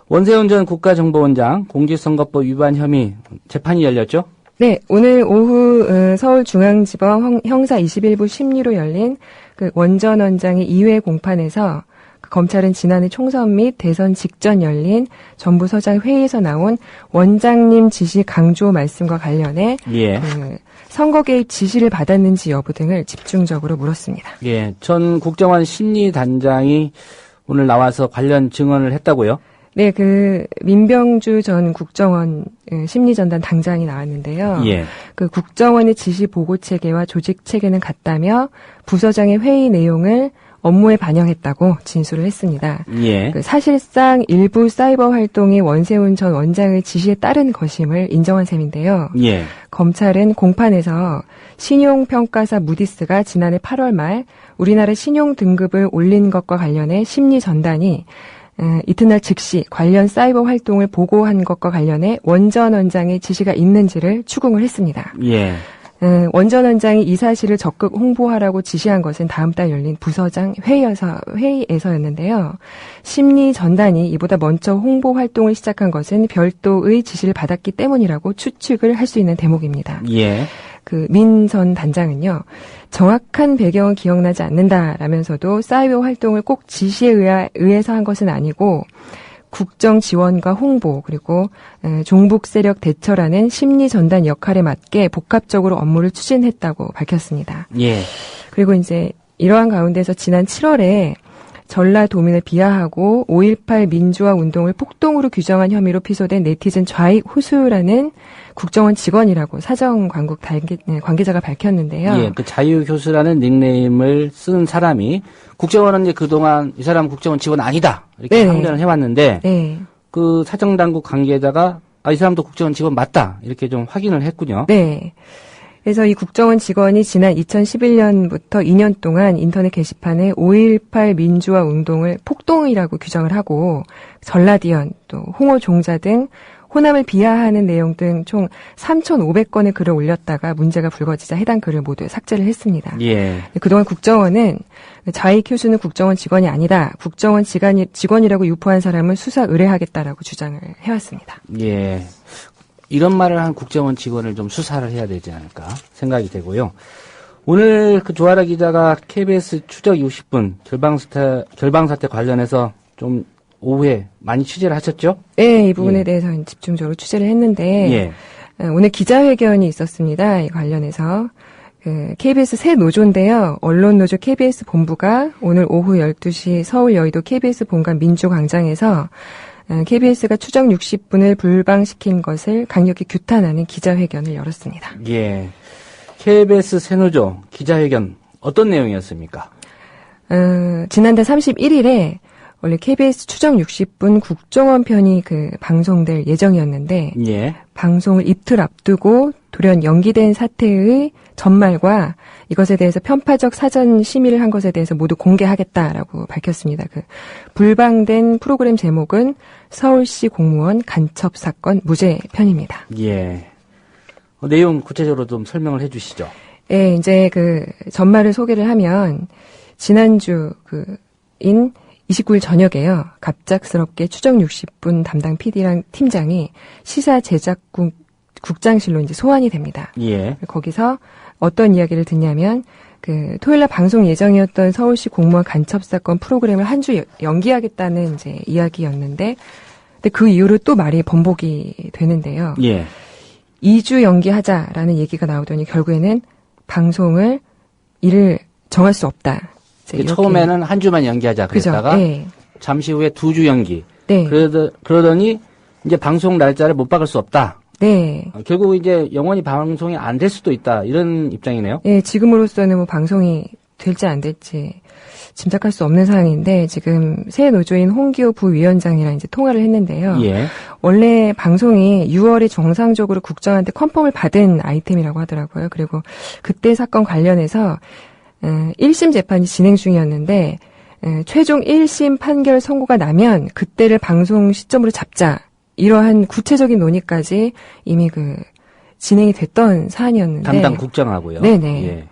B: 원세훈 전 국가정보원장 공직선거법 위반 혐의 재판이 열렸죠?
H: 네, 오늘 오후 서울중앙지법 형사 21부 심리로 열린 원 전 원장의 2회 공판에서 검찰은 지난해 총선 및 대선 직전 열린 정부서장 회의에서 나온 원장님 지시 강조 말씀과 관련해
B: 예.
H: 선거 개입 지시를 받았는지 여부 등을 집중적으로 물었습니다.
B: 예, 전 국정원 심리단장이 오늘 나와서 관련 증언을 했다고요?
H: 네, 민병주 전 국정원 심리전단 당장이 나왔는데요.
B: 예.
H: 국정원의 지시 보고 체계와 조직 체계는 같다며 부서장의 회의 내용을 업무에 반영했다고 진술을 했습니다.
B: 예.
H: 사실상 일부 사이버 활동이 원세훈 전 원장의 지시에 따른 것임을 인정한 셈인데요.
B: 예.
H: 검찰은 공판에서 신용평가사 무디스가 지난해 8월 말 우리나라 신용 등급을 올린 것과 관련해 심리 전단이 이튿날 즉시 관련 사이버 활동을 보고한 것과 관련해 원 전 원장의 지시가 있는지를 추궁을 했습니다.
B: 예.
H: 원 전 원장이 이 사실을 적극 홍보하라고 지시한 것은 다음 달 열린 부서장 회의에서였는데요. 심리 전단이 이보다 먼저 홍보 활동을 시작한 것은 별도의 지시를 받았기 때문이라고 추측을 할 수 있는 대목입니다.
B: 예.
H: 민 전 단장은요, 정확한 배경은 기억나지 않는다라면서도 사이버 활동을 꼭 지시에 의해서 한 것은 아니고 국정 지원과 홍보 그리고 종북 세력 대처라는 심리 전단 역할에 맞게 복합적으로 업무를 추진했다고 밝혔습니다.
B: 예.
H: 그리고 이제 이러한 가운데서 지난 7월에 전라도민을 비하하고 5.18 민주화 운동을 폭동으로 규정한 혐의로 피소된 네티즌 좌익 호수라는 국정원 직원이라고 사정 광국 관계자가 밝혔는데요.
B: 예, 그 자유교수라는 닉네임을 쓴 사람이 국정원은 이제 그동안 이 사람은 국정원 직원 아니다 이렇게 항변을 해왔는데
H: 네.
B: 그 사정 당국 관계자가 이 사람도 국정원 직원 맞다 이렇게 좀 확인을 했군요.
H: 네. 그래서 이 국정원 직원이 지난 2011년부터 2년 동안 인터넷 게시판에 5.18 민주화 운동을 폭동이라고 규정을 하고 전라디언, 또 홍어종자 등 호남을 비하하는 내용 등 총 3,500건의 글을 올렸다가 문제가 불거지자 해당 글을 모두 삭제를 했습니다.
B: 예.
H: 그동안 국정원은 좌익 교수는 국정원 직원이 아니다. 국정원 직원이라고 유포한 사람은 수사 의뢰하겠다라고 주장을 해왔습니다.
B: 예. 이런 말을 한 국정원 직원을 좀 수사를 해야 되지 않을까 생각이 되고요. 오늘 그 조아라 기자가 KBS 추적 60분 결방사태 관련해서 좀 오후에 많이 취재를 하셨죠?
H: 네, 이 부분에 대해서 집중적으로 취재를 했는데 오늘 기자회견이 있었습니다. 이 관련해서 KBS 새 노조인데요. 언론노조 KBS 본부가 오늘 오후 12시 서울 여의도 KBS 본관 민주광장에서 KBS가 추적 60분을 불방시킨 것을 강력히 규탄하는 기자회견을 열었습니다.
B: 예. KBS 새노조 기자회견 어떤 내용이었습니까?
H: 지난달 31일에 원래 KBS 추적 60분 국정원 편이 방송될 예정이었는데
B: 예.
H: 방송을 이틀 앞두고 돌연 연기된 사태의 전말과 이것에 대해서 편파적 사전 심의를 한 것에 대해서 모두 공개하겠다라고 밝혔습니다. 불방된 프로그램 제목은 서울시 공무원 간첩 사건 무죄 편입니다.
B: 예. 내용 구체적으로 좀 설명을 해주시죠.
H: 예, 이제 전말을 소개를 하면 지난주 인 29일 저녁에요. 갑작스럽게 추적 60분 담당 PD랑 팀장이 시사 제작국 국장실로 이제 소환이 됩니다.
B: 예.
H: 거기서 어떤 이야기를 듣냐면 토요일날 방송 예정이었던 서울시 공무원 간첩 사건 프로그램을 한 주 연기하겠다는 이제 이야기였는데, 근데 그 이후로 또 말이 번복이 되는데요.
B: 예.
H: 2주 연기하자라는 얘기가 나오더니 결국에는 일을 정할 수 없다.
B: 처음에는 한 주만 연기하자 그랬다가
H: 네.
B: 잠시 후에 2주 연기.
H: 네.
B: 그러더니 이제 방송 날짜를 못 박을 수 없다.
H: 네.
B: 결국 이제 영원히 방송이 안 될 수도 있다. 이런 입장이네요.
H: 네, 지금으로서는 방송이 될지 안 될지 짐작할 수 없는 상황인데 지금 새 노조인 홍기호 부위원장이랑 이제 통화를 했는데요.
B: 예.
H: 원래 방송이 6월에 정상적으로 국정한테 컨펌을 받은 아이템이라고 하더라고요. 그리고 그때 사건 관련해서 1심 재판이 진행 중이었는데 최종 1심 판결 선고가 나면 그때를 방송 시점으로 잡자. 이러한 구체적인 논의까지 이미 진행이 됐던 사안이었는데
B: 담당 국장하고요.
H: 네네.
B: 예.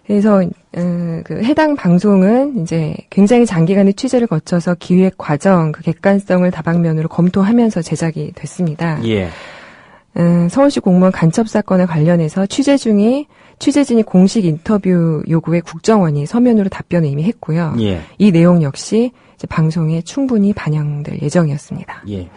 H: 그래서 해당 방송은 이제 굉장히 장기간의 취재를 거쳐서 기획 과정, 객관성을 다방면으로 검토하면서 제작이 됐습니다.
B: 예.
H: 서울시 공무원 간첩 사건에 관련해서 취재진이 공식 인터뷰 요구에 국정원이 서면으로 답변을 이미 했고요.
B: 예.
H: 이 내용 역시 이제 방송에 충분히 반영될 예정이었습니다.
B: 예.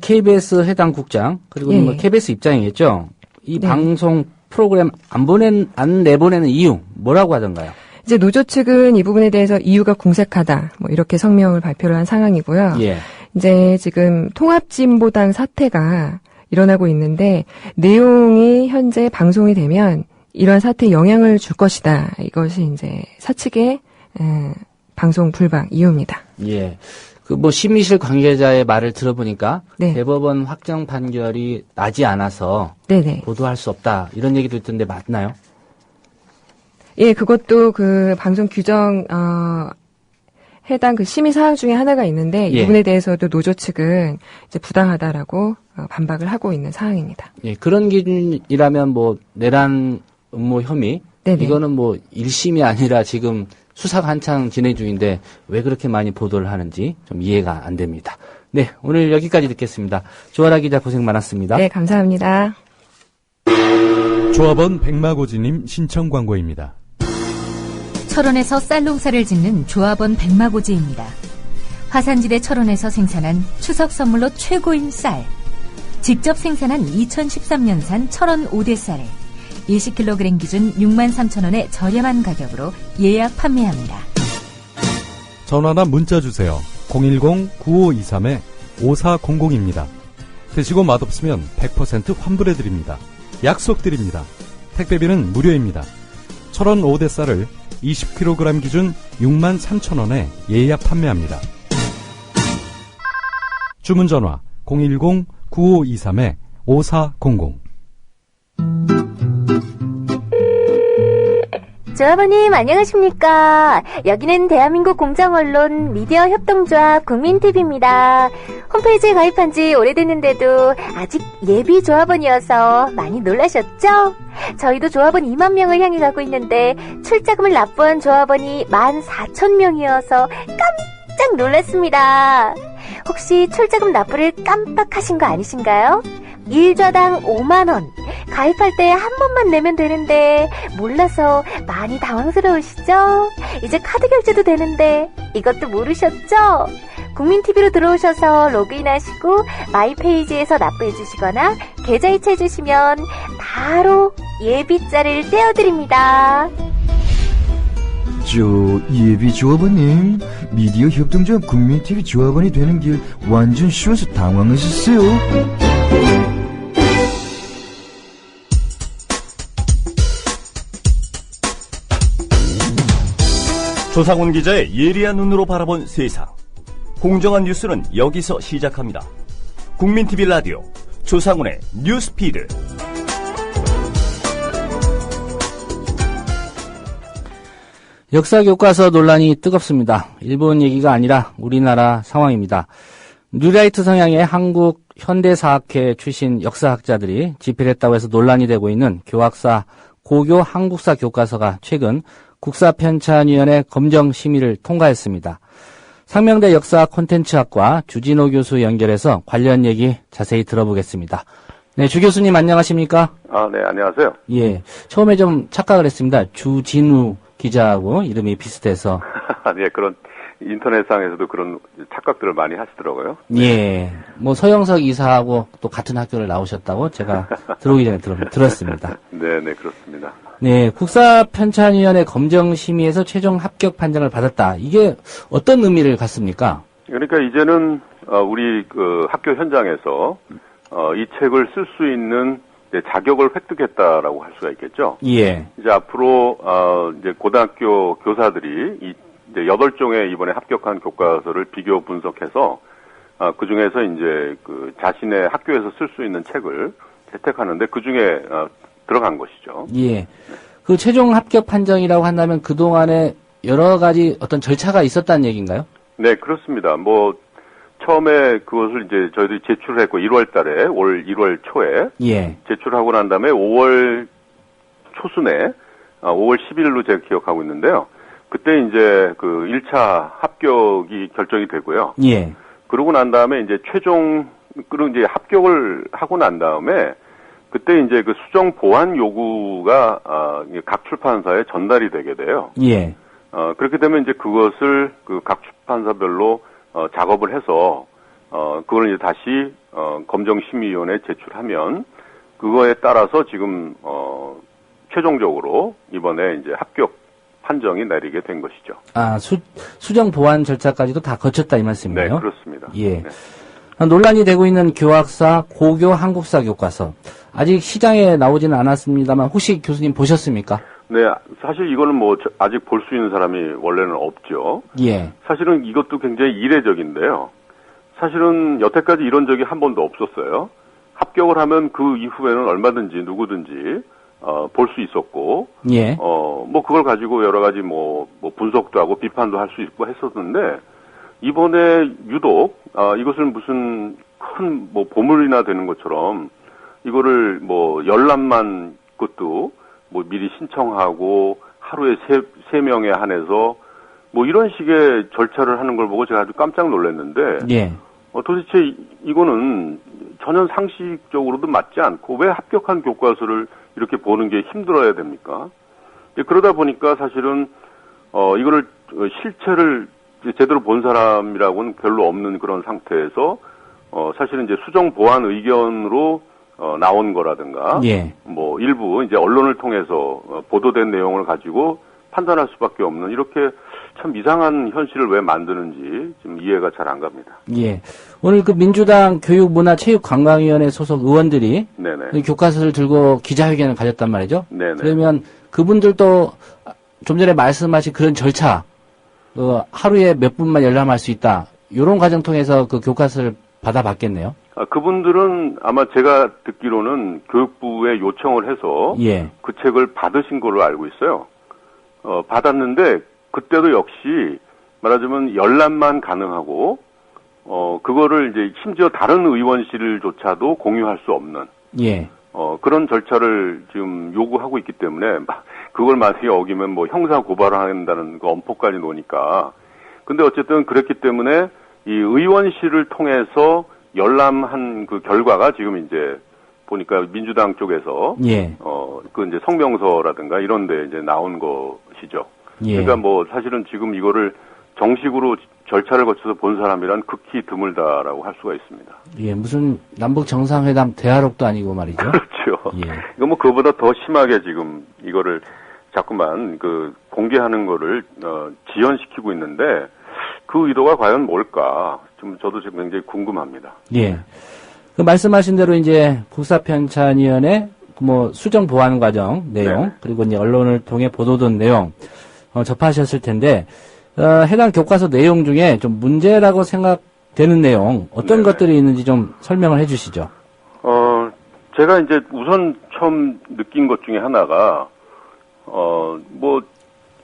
B: KBS 해당 국장 그리고 KBS 입장이겠죠. 이 방송 프로그램 안 내보내는 이유 뭐라고 하던가요?
H: 이제 노조 측은 이 부분에 대해서 이유가 궁색하다. 이렇게 성명을 발표를 한 상황이고요.
B: 예.
H: 이제 지금 통합진보당 사태가 일어나고 있는데 내용이 현재 방송이 되면 이러한 사태에 영향을 줄 것이다. 이것이 이제 사측의 방송 불방 이유입니다.
B: 예. 심의실 관계자의 말을 들어보니까
H: 네.
B: 대법원 확정 판결이 나지 않아서
H: 네네.
B: 보도할 수 없다 이런 얘기도 있던데 맞나요?
H: 예, 그것도 그 방송 규정 해당 그 심의 사항 중에 하나가 있는데 이 부분에 대해서도 노조 측은 이제 부당하다라고 반박을 하고 있는 사항입니다.
B: 예, 그런 기준이라면 내란 음모 혐의
H: 네네.
B: 이거는 1심이 아니라 지금 수사가 한창 진행 중인데 왜 그렇게 많이 보도를 하는지 좀 이해가 안 됩니다. 네, 오늘 여기까지 듣겠습니다. 조아라 기자 고생 많았습니다.
H: 네, 감사합니다.
A: 조합원 백마고지님 신청 광고입니다.
I: 철원에서 쌀 농사를 짓는 조합원 백마고지입니다. 화산지대 철원에서 생산한 추석 선물로 최고인 쌀. 직접 생산한 2013년산 철원 5대 쌀을 20kg 기준 63,000원의 저렴한 가격으로 예약 판매합니다.
A: 전화나 문자 주세요. 010-9523-5400입니다. 드시고 맛없으면 100% 환불해드립니다. 약속드립니다. 택배비는 무료입니다. 철원 5대 쌀을 20kg 기준 63,000원에 예약 판매합니다. 주문 전화 010-9523-5400.
J: 조합원님 안녕하십니까. 여기는 대한민국 공정언론 미디어협동조합 국민TV입니다. 홈페이지에 가입한 지 오래됐는데도 아직 예비 조합원이어서 많이 놀라셨죠? 저희도 조합원 2만 명을 향해 가고 있는데 출자금을 납부한 조합원이 14,000명이어서 깜짝 놀랐습니다. 혹시 출자금 납부를 깜빡하신 거 아니신가요? 1좌당 5만원. 가입할 때 한 번만 내면 되는데 몰라서 많이 당황스러우시죠? 이제 카드 결제도 되는데 이것도 모르셨죠? 국민TV로 들어오셔서 로그인하시고 마이페이지에서 납부해주시거나 계좌이체해주시면 바로 예비자를 떼어드립니다.
K: 예비 조합원님, 미디어 협동조합 국민TV 조합원이 되는 길 완전 쉬워서 당황하셨어요.
L: 조상훈 기자의 예리한 눈으로 바라본 세상. 공정한 뉴스는 여기서 시작합니다. 국민TV 라디오 조상훈의 뉴스피드.
B: 역사교과서 논란이 뜨겁습니다. 일본 얘기가 아니라 우리나라 상황입니다. 뉴라이트 성향의 한국 현대사학회 출신 역사학자들이 집필 했다고 해서 논란이 되고 있는 교학사 고교 한국사 교과서가 최근 국사편찬위원회 검정 심의를 통과했습니다. 상명대 역사 콘텐츠학과 주진호 교수 연결해서 관련 얘기 자세히 들어보겠습니다. 네, 주 교수님 안녕하십니까?
M: 네, 안녕하세요.
B: 예, 처음에 좀 착각을 했습니다. 주진우 기자하고 이름이 비슷해서.
M: 네, 그런 인터넷상에서도 그런 착각들을 많이 하시더라고요.
B: 예, 서영석 이사하고 또 같은 학교를 나오셨다고 제가 들어오기 전에 들었습니다.
M: 네, 그렇습니다.
B: 네, 국사편찬위원회 검정심의에서 최종 합격 판정을 받았다. 이게 어떤 의미를 갖습니까?
M: 그러니까 이제는 우리 그 학교 현장에서 이 책을 쓸 수 있는 자격을 획득했다라고 할 수가 있겠죠.
B: 예.
M: 이제 앞으로 이제 고등학교 교사들이 이제 8종의 이번에 합격한 교과서를 비교 분석해서 그 중에서 이제 그 자신의 학교에서 쓸 수 있는 책을 채택하는데 그 중에 들어간 것이죠.
B: 예. 그 최종 합격 판정이라고 한다면 그동안에 여러 가지 어떤 절차가 있었다는 얘기인가요?
M: 네, 그렇습니다. 처음에 그것을 이제 저희들이 제출을 했고 1월 달에 올 1월 초에
B: 예.
M: 제출하고 난 다음에 5월 초순에 5월 10일로 제가 기억하고 있는데요. 그때 이제 그 1차 합격이 결정이 되고요.
B: 예.
M: 그러고 난 다음에 이제 그리고 이제 합격을 하고 난 다음에 그때 이제 그 수정 보완 요구가 각 출판사에 전달이 되게 돼요.
B: 예.
M: 그렇게 되면 이제 그것을 그 각 출판사별로 작업을 해서 그걸 이제 다시 검정심의위원회에 제출하면 그거에 따라서 지금 최종적으로 이번에 이제 합격 판정이 내리게 된 것이죠.
B: 수정 보완 절차까지도 다 거쳤다 이 말씀이에요?
M: 네, 그렇습니다.
B: 예.
M: 네.
B: 논란이 되고 있는 교학사 고교 한국사 교과서 아직 시장에 나오지는 않았습니다만 혹시 교수님 보셨습니까?
M: 네, 사실 이거는 뭐 아직 볼 수 있는 사람이 원래는 없죠.
B: 예.
M: 사실은 이것도 굉장히 이례적인데요. 사실은 여태까지 이런 적이 한 번도 없었어요. 합격을 하면 그 이후에는 얼마든지 누구든지 볼 수 있었고,
B: 예.
M: 뭐 그걸 가지고 여러 가지 뭐 분석도 하고 비판도 할 수 있고 했었는데 이번에 유독 이것을 무슨 큰 뭐 보물이나 되는 것처럼 이거를 뭐 열람만 것도 뭐 미리 신청하고 하루에 세 명에 한해서 뭐 이런 식의 절차를 하는 걸 보고 제가 아주 깜짝 놀랐는데,
B: 예.
M: 도대체 이거는 전혀 상식적으로도 맞지 않고 왜 합격한 교과서를 이렇게 보는 게 힘들어야 됩니까? 그러다 보니까 사실은 이거를 실체를 제대로 본 사람이라고는 별로 없는 그런 상태에서 사실은 이제 수정 보완 의견으로 나온 거라든가,
B: 예.
M: 뭐 일부 이제 언론을 통해서 보도된 내용을 가지고 판단할 수밖에 없는 이렇게 참 이상한 현실을 왜 만드는지 지금 이해가 잘 안 갑니다.
B: 예. 오늘 그 민주당 교육문화체육관광위원회 소속 의원들이
M: 네네.
B: 교과서를 들고 기자회견을 가졌단 말이죠.
M: 네네.
B: 그러면 그분들도 좀 전에 말씀하신 그런 절차, 하루에 몇 분만 열람할 수 있다. 이런 과정 통해서 그 교과서를 받아봤겠네요.
M: 그분들은 아마 제가 듣기로는 교육부에 요청을 해서
B: 예.
M: 그 책을 받으신 걸로 알고 있어요. 받았는데 그때도 역시 말하자면 열람만 가능하고 그거를 이제 심지어 다른 의원실조차도 공유할 수 없는
B: 예.
M: 그런 절차를 지금 요구하고 있기 때문에 그걸 만약에 어기면 뭐 형사 고발을 한다는 그 엄포까지 노니까. 근데 어쨌든 그랬기 때문에 이 의원실을 통해서 열람한 그 결과가 지금 이제 보니까 민주당 쪽에서
B: 예.
M: 그 이제 성명서라든가 이런 데 이제 나온 것이죠.
B: 예.
M: 그러니까 뭐 사실은 지금 이거를 정식으로 절차를 거쳐서 본 사람이란 극히 드물다라고 할 수가 있습니다.
B: 예, 무슨 남북 정상회담 대화록도 아니고 말이죠.
M: 그렇죠.
B: 예.
M: 이거 뭐 그거보다 더 심하게 지금 이거를 자꾸만 그 공개하는 거를 지연시키고 있는데 그 의도가 과연 뭘까? 좀 저도 지금 굉장히 궁금합니다.
B: 예. 그 말씀하신 대로 이제 국사편찬위원회 뭐 수정 보완 과정 내용,
M: 네.
B: 그리고 이제 언론을 통해 보도된 내용 접하셨을 텐데 해당 교과서 내용 중에 좀 문제라고 생각되는 내용 어떤
M: 네네.
B: 것들이 있는지 좀 설명을 해주시죠.
M: 제가 이제 우선 처음 느낀 것 중에 하나가 뭐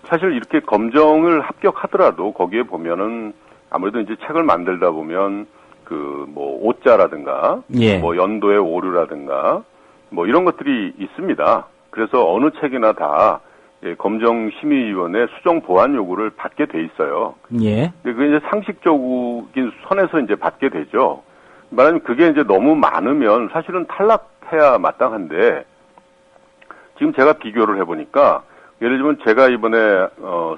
M: 사실 이렇게 검정을 합격하더라도 거기에 보면은 아무래도 이제 책을 만들다 보면 그 뭐 오자라든가
B: 예.
M: 뭐 연도의 오류라든가 뭐 이런 것들이 있습니다. 그래서 어느 책이나 다 검정심의위원회 수정 보완 요구를 받게 돼 있어요.
B: 예.
M: 근데 그게 이제 상식적인 선에서 이제 받게 되죠. 말하자면 그게 이제 너무 많으면 사실은 탈락해야 마땅한데 지금 제가 비교를 해보니까 예를 들면 제가 이번에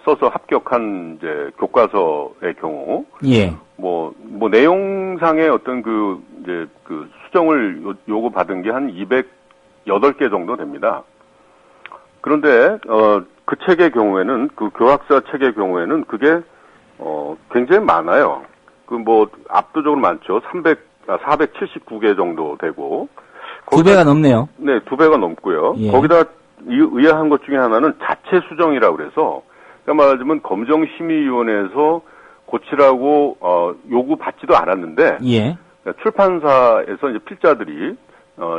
M: 써서 합격한 이제 교과서의 경우
B: 예.
M: 뭐 내용상의 어떤 그 이제 그 수정을 요구받은 게 한 208개 정도 됩니다. 그런데 그 책의 경우에는 그 교학사 책의 경우에는 그게 굉장히 많아요. 그 뭐 압도적으로 많죠. 479개 정도 되고
B: 2배가 넘네요.
M: 네, 2배가 넘고요.
B: 예.
M: 거기다 의아한 것 중에 하나는 자체 수정이라고 그래서 그러니까 말하자면 검정심의위원회에서 고치라고 요구받지도 않았는데
B: 예.
M: 출판사에서 이제 필자들이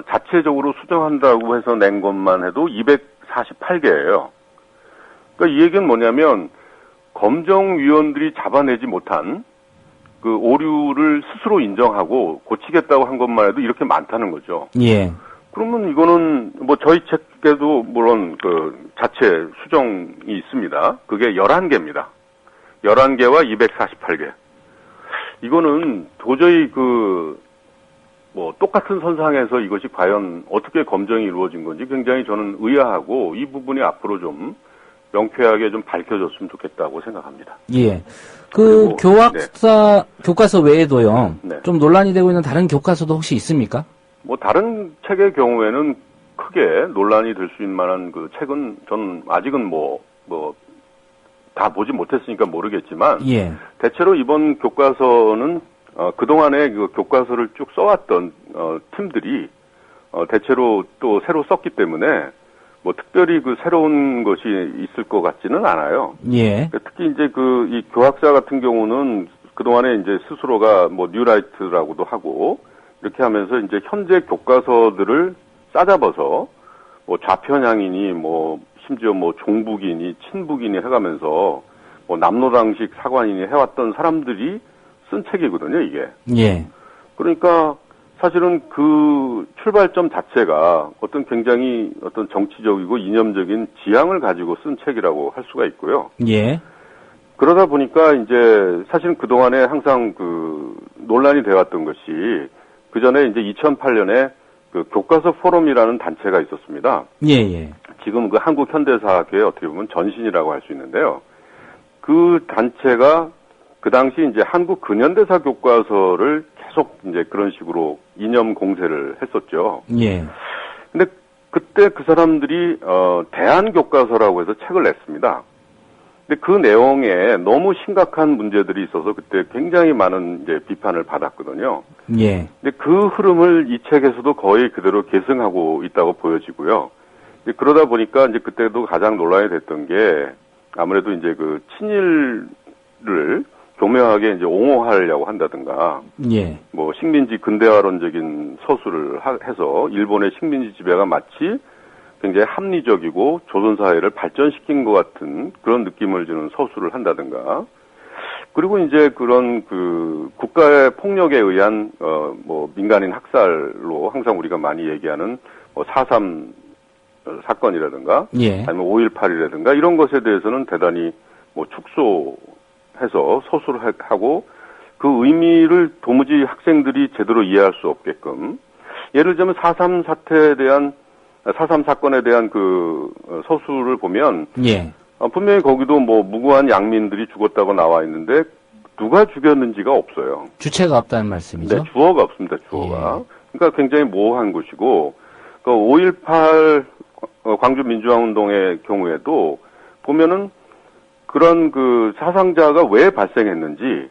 M: 자체적으로 수정한다고 해서 낸 것만 해도 248개예요. 그러니까 이 얘기는 뭐냐면 검정위원들이 잡아내지 못한 그 오류를 스스로 인정하고 고치겠다고 한 것만 해도 이렇게 많다는 거죠.
B: 예.
M: 그러면 이거는 뭐 저희 책에도 물론 그 자체 수정이 있습니다. 그게 11개입니다. 11개와 248개. 이거는 도저히 뭐 똑같은 선상에서 이것이 과연 어떻게 검증이 이루어진 건지 굉장히 저는 의아하고 이 부분이 앞으로 좀 명쾌하게 좀 밝혀졌으면 좋겠다고 생각합니다.
B: 예. 그 교과서 외에도요.
M: 네.
B: 좀 논란이 되고 있는 다른 교과서도 혹시 있습니까?
M: 뭐 다른 책의 경우에는 크게 논란이 될 수 있는 만한 그 책은 저는 아직은 다 보지 못했으니까 모르겠지만
B: 예.
M: 대체로 이번 교과서는 그동안에 그 교과서를 쭉 써왔던 팀들이 대체로 또 새로 썼기 때문에 뭐 특별히 그 새로운 것이 있을 것 같지는 않아요.
B: 예.
M: 특히 이제 이 교학사 같은 경우는 그동안에 이제 스스로가 뭐 뉴라이트라고도 하고 이렇게 하면서 이제 현재 교과서들을 싸잡아서 뭐 좌편향이니 뭐 심지어 뭐 종북이니 친북이니 해가면서 뭐 남로당식 사관이니 해왔던 사람들이 쓴 책이거든요, 이게.
B: 예.
M: 그러니까 사실은 그 출발점 자체가 어떤 굉장히 어떤 정치적이고 이념적인 지향을 가지고 쓴 책이라고 할 수가 있고요.
B: 예.
M: 그러다 보니까 이제 사실은 그동안에 항상 그 논란이 되었던 것이 그 전에 이제 2008년에 그 교과서 포럼이라는 단체가 있었습니다.
B: 예, 예.
M: 지금 그 한국 현대사학회의 어떻게 보면 전신이라고 할 수 있는데요. 그 단체가 그 당시 이제 한국 근현대사 교과서를 계속 이제 그런 식으로 이념 공세를 했었죠.
B: 예.
M: 근데 그때 그 사람들이 대한교과서라고 해서 책을 냈습니다. 근데 그 내용에 너무 심각한 문제들이 있어서 그때 굉장히 많은 이제 비판을 받았거든요.
B: 예.
M: 근데 그 흐름을 이 책에서도 거의 그대로 계승하고 있다고 보여지고요. 이제 그러다 보니까 이제 그때도 가장 논란이 됐던 게 아무래도 이제 그 친일을 교묘하게 이제 옹호하려고 한다든가,
B: 예.
M: 뭐 식민지 근대화론적인 서술을 해서 일본의 식민지 지배가 마치 굉장히 합리적이고 조선 사회를 발전시킨 것 같은 그런 느낌을 주는 서술을 한다든가, 그리고 이제 그런 그 국가의 폭력에 의한 뭐 민간인 학살로 항상 우리가 많이 얘기하는 뭐 4.3 사건이라든가,
B: 예.
M: 아니면 5.18이라든가 이런 것에 대해서는 대단히 뭐 축소해서 서술을 하고 그 의미를 도무지 학생들이 제대로 이해할 수 없게끔, 예를 들면 4.3 사태에 대한 4.3 사건에 대한 그 서술을 보면
B: 예.
M: 분명히 거기도 뭐 무고한 양민들이 죽었다고 나와 있는데 누가 죽였는지가 없어요.
B: 주체가 없다는 말씀이죠?
M: 네, 주어가 없습니다. 주어가. 예. 그러니까 굉장히 모호한 것이고, 그 5.18 광주 민주화운동의 경우에도 보면은 그런 그 사상자가 왜 발생했는지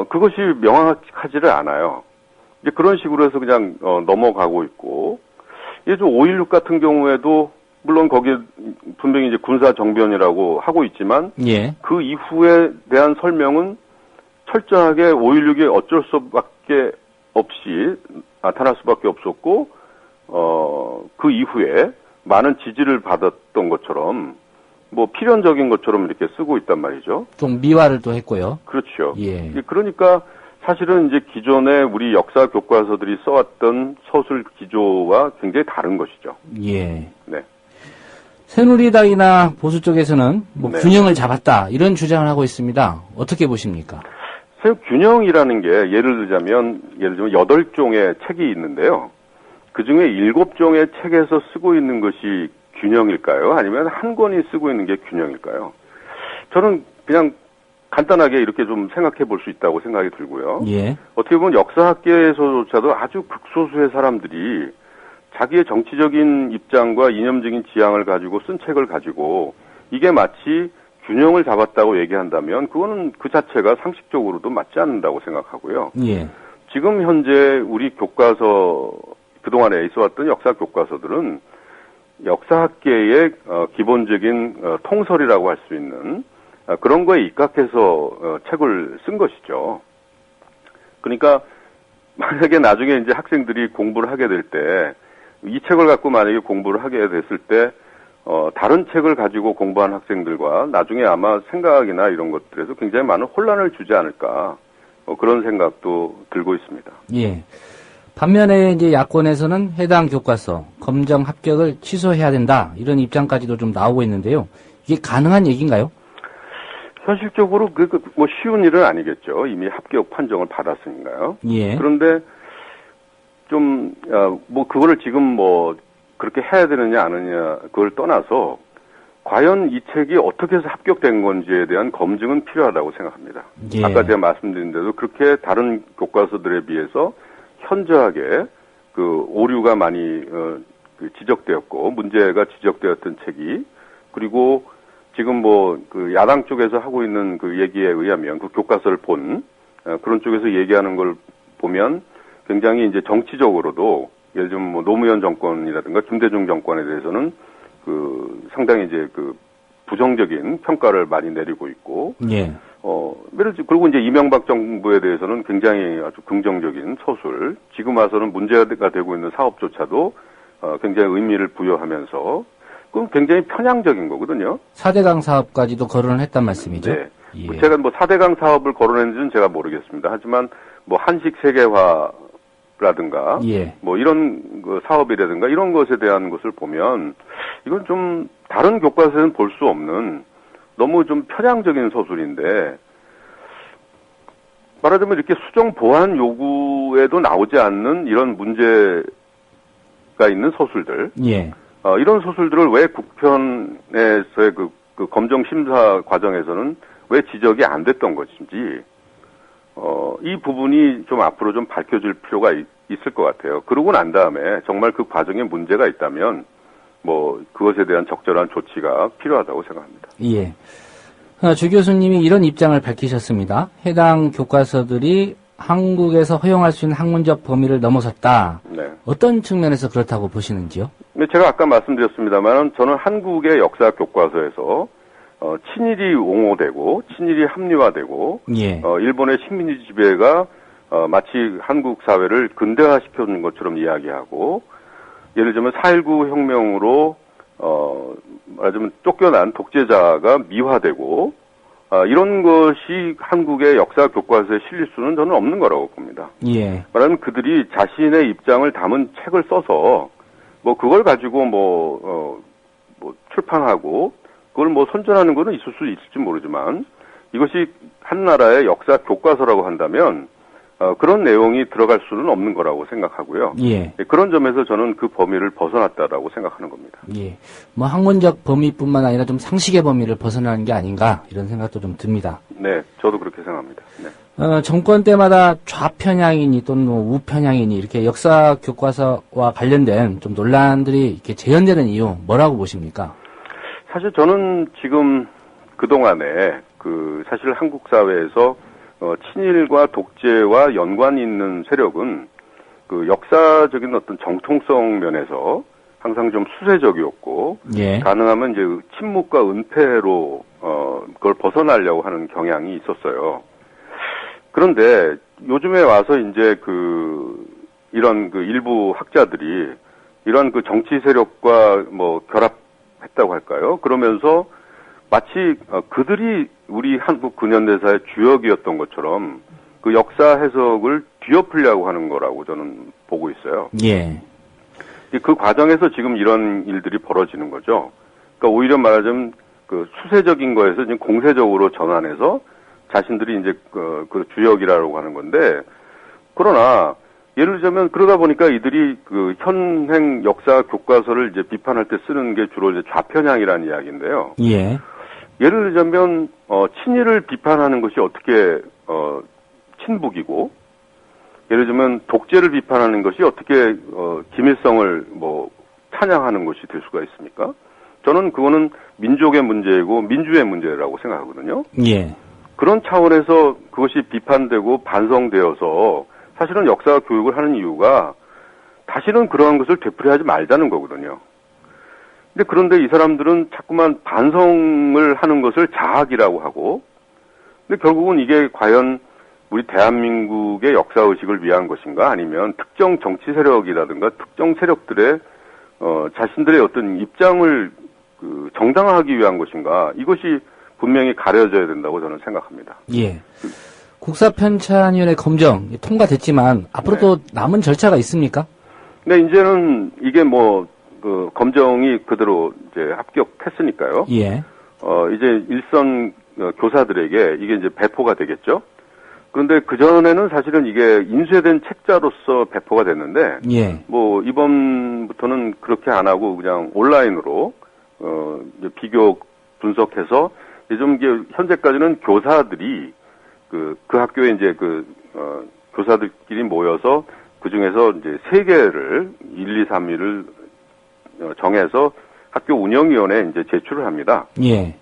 M: 그것이 명확하지를 않아요. 이제 그런 식으로 해서 그냥 넘어가고 있고, 예전 5.16 같은 경우에도 물론 거기에 분명히 이제 군사 정변이라고 하고 있지만,
B: 예.
M: 그 이후에 대한 설명은 철저하게 5.16이 어쩔 수밖에 없이 나타날 수밖에 없었고, 그 이후에 많은 지지를 받았던 것처럼, 뭐 필연적인 것처럼 이렇게 쓰고 있단 말이죠.
B: 좀 미화를 또 했고요.
M: 그렇죠.
B: 예.
M: 그러니까 사실은 이제 기존에 우리 역사 교과서들이 써왔던 서술 기조와 굉장히 다른 것이죠.
B: 예.
M: 네.
B: 새누리당이나 보수 쪽에서는 뭐
M: 네.
B: 균형을 잡았다 이런 주장을 하고 있습니다. 어떻게 보십니까?
M: 균형이라는 게 예를 들면 8종의 책이 있는데요. 그 중에 7종의 책에서 쓰고 있는 것이 균형일까요? 아니면 한 권이 쓰고 있는 게 균형일까요? 저는 그냥 간단하게 이렇게 좀 생각해 볼 수 있다고 생각이 들고요.
B: 예.
M: 어떻게 보면 역사학계에서조차도 아주 극소수의 사람들이 자기의 정치적인 입장과 이념적인 지향을 가지고 쓴 책을 가지고 이게 마치 균형을 잡았다고 얘기한다면 그거는 그 자체가 상식적으로도 맞지 않는다고 생각하고요.
B: 예.
M: 지금 현재 우리 교과서, 그동안에 있어왔던 역사 교과서들은 역사학계의 기본적인 통설이라고 할 수 있는 그런 거에 입각해서 책을 쓴 것이죠. 그러니까 만약에 나중에 이제 학생들이 공부를 하게 될 때 이 책을 갖고 만약에 공부를 하게 됐을 때 다른 책을 가지고 공부한 학생들과 나중에 아마 생각이나 이런 것들에서 굉장히 많은 혼란을 주지 않을까 그런 생각도 들고 있습니다.
B: 예. 반면에 이제 야권에서는 해당 교과서 검정 합격을 취소해야 된다 이런 입장까지도 좀 나오고 있는데요. 이게 가능한 얘기인가요?
M: 현실적으로 뭐 쉬운 일은 아니겠죠. 이미 합격 판정을 받았으니까요.
B: 예.
M: 그런데 좀 뭐 그거를 지금 뭐 그렇게 해야 되느냐 안 하느냐 그걸 떠나서 과연 이 책이 어떻게 해서 합격된 건지에 대한 검증은 필요하다고 생각합니다.
B: 예.
M: 아까 제가 말씀드린 대로 그렇게 다른 교과서들에 비해서 현저하게 그 오류가 많이 지적되었고 문제가 지적되었던 책이, 그리고 지금 뭐 그 야당 쪽에서 하고 있는 그 얘기에 의하면 그 교과서를 본 그런 쪽에서 얘기하는 걸 보면 굉장히 이제 정치적으로도 예를 들면 뭐 노무현 정권이라든가 김대중 정권에 대해서는 상당히 이제 부정적인 평가를 많이 내리고 있고,
B: 예.
M: 그리고 이제 이명박 정부에 대해서는 굉장히 아주 긍정적인 서술, 지금 와서는 문제가 되고 있는 사업조차도 굉장히 의미를 부여하면서, 그건 굉장히 편향적인 거거든요.
B: 4대강 사업까지도 거론을 했단 말씀이죠?
M: 네.
B: 예.
M: 제가 뭐 4대강 사업을 거론했는지는 제가 모르겠습니다. 하지만 뭐 한식 세계화라든가,
B: 예.
M: 뭐 이런 사업이라든가 이런 것에 대한 것을 보면, 이건 좀 다른 교과서에는 볼 수 없는 너무 좀 편향적인 서술인데, 말하자면 이렇게 수정 보완 요구에도 나오지 않는 이런 문제가 있는 서술들,
B: 예.
M: 이런 서술들을 왜 국편에서의 그 검정 심사 과정에서는 왜 지적이 안 됐던 것인지, 이 부분이 좀 앞으로 좀 밝혀질 필요가 있을 것 같아요. 그러고 난 다음에 정말 그 과정에 문제가 있다면, 뭐 그것에 대한 적절한 조치가 필요하다고 생각합니다.
B: 예. 주 교수님이 이런 입장을 밝히셨습니다. 해당 교과서들이 한국에서 허용할 수 있는 학문적 범위를 넘어섰다.
M: 네.
B: 어떤 측면에서 그렇다고 보시는지요?
M: 네, 제가 아까 말씀드렸습니다만 저는 한국의 역사 교과서에서 친일이 옹호되고 친일이 합리화되고
B: 예.
M: 일본의 식민지 지배가 마치 한국 사회를 근대화시켜준 것처럼 이야기하고, 예를 들면 4.19 혁명으로 말하자면 쫓겨난 독재자가 미화되고 이런 것이 한국의 역사 교과서에 실릴 수는 저는 없는 거라고 봅니다.
B: 예.
M: 말하자면 그들이 자신의 입장을 담은 책을 써서 뭐 그걸 가지고 뭐 출판하고 그걸 뭐 선전하는 거는 있을 수 있을지 모르지만, 이것이 한 나라의 역사 교과서라고 한다면 그런 내용이 들어갈 수는 없는 거라고 생각하고요.
B: 예.
M: 그런 점에서 저는 그 범위를 벗어났다라고 생각하는 겁니다.
B: 예. 뭐 학문적 범위뿐만 아니라 좀 상식의 범위를 벗어나는 게 아닌가 이런 생각도 좀 듭니다.
M: 네, 저도 그렇게 생각합니다. 네.
B: 정권 때마다 좌편향이니 또는 뭐 우편향이니 이렇게 역사 교과서와 관련된 좀 논란들이 이렇게 재현되는 이유 뭐라고 보십니까?
M: 사실 저는 지금 그동안에 사실 한국 사회에서 친일과 독재와 연관이 있는 세력은 역사적인 어떤 정통성 면에서 항상 좀 수세적이었고,
B: 예.
M: 가능하면 이제 침묵과 은폐로 그걸 벗어나려고 하는 경향이 있었어요. 그런데 요즘에 와서 이제 이런 일부 학자들이 이런 정치 세력과 뭐 결합했다고 할까요? 그러면서 마치 그들이 우리 한국 근현대사의 주역이었던 것처럼 그 역사 해석을 뒤엎으려고 하는 거라고 저는 보고 있어요.
B: 예.
M: 그 과정에서 지금 이런 일들이 벌어지는 거죠. 그러니까 오히려 말하자면 수세적인 거에서 지금 공세적으로 전환해서 자신들이 이제 그 주역이라고 하는 건데, 그러나 예를 들자면 그러다 보니까 이들이 현행 역사 교과서를 이제 비판할 때 쓰는 게 주로 이제 좌편향이라는 이야기인데요.
B: 예.
M: 예를 들자면 친일을 비판하는 것이 어떻게 친북이고, 예를 들면 독재를 비판하는 것이 어떻게 김일성을 뭐 찬양하는 것이 될 수가 있습니까? 저는 그거는 민족의 문제이고 민주의 문제라고 생각하거든요.
B: 예.
M: 그런 차원에서 그것이 비판되고 반성되어서 사실은 역사 교육을 하는 이유가 다시는 그러한 것을 되풀이하지 말자는 거거든요. 그런데 이 사람들은 자꾸만 반성을 하는 것을 자학이라고 하고, 근데 결국은 이게 과연 우리 대한민국의 역사의식을 위한 것인가, 아니면 특정 정치 세력이라든가 특정 세력들의 자신들의 어떤 입장을 정당화하기 위한 것인가, 이것이 분명히 가려져야 된다고 저는 생각합니다.
B: 예. 국사편찬위원회 검정 통과됐지만 앞으로도 네. 남은 절차가 있습니까?
M: 네, 이제는 이게 검정이 그대로 이제 합격했으니까요.
B: 예.
M: 이제 일선 교사들에게 이게 이제 배포가 되겠죠. 그런데 그전에는 사실은 이게 인쇄된 책자로서 배포가 됐는데,
B: 예.
M: 뭐, 이번부터는 그렇게 안 하고 그냥 온라인으로, 이제 비교 분석해서, 요즘 이게 현재까지는 교사들이 그 학교에 이제 교사들끼리 모여서 그 중에서 이제 3개를 1, 2, 3위를 정해서 학교 운영위원회에 이제 제출을 합니다.
B: 예.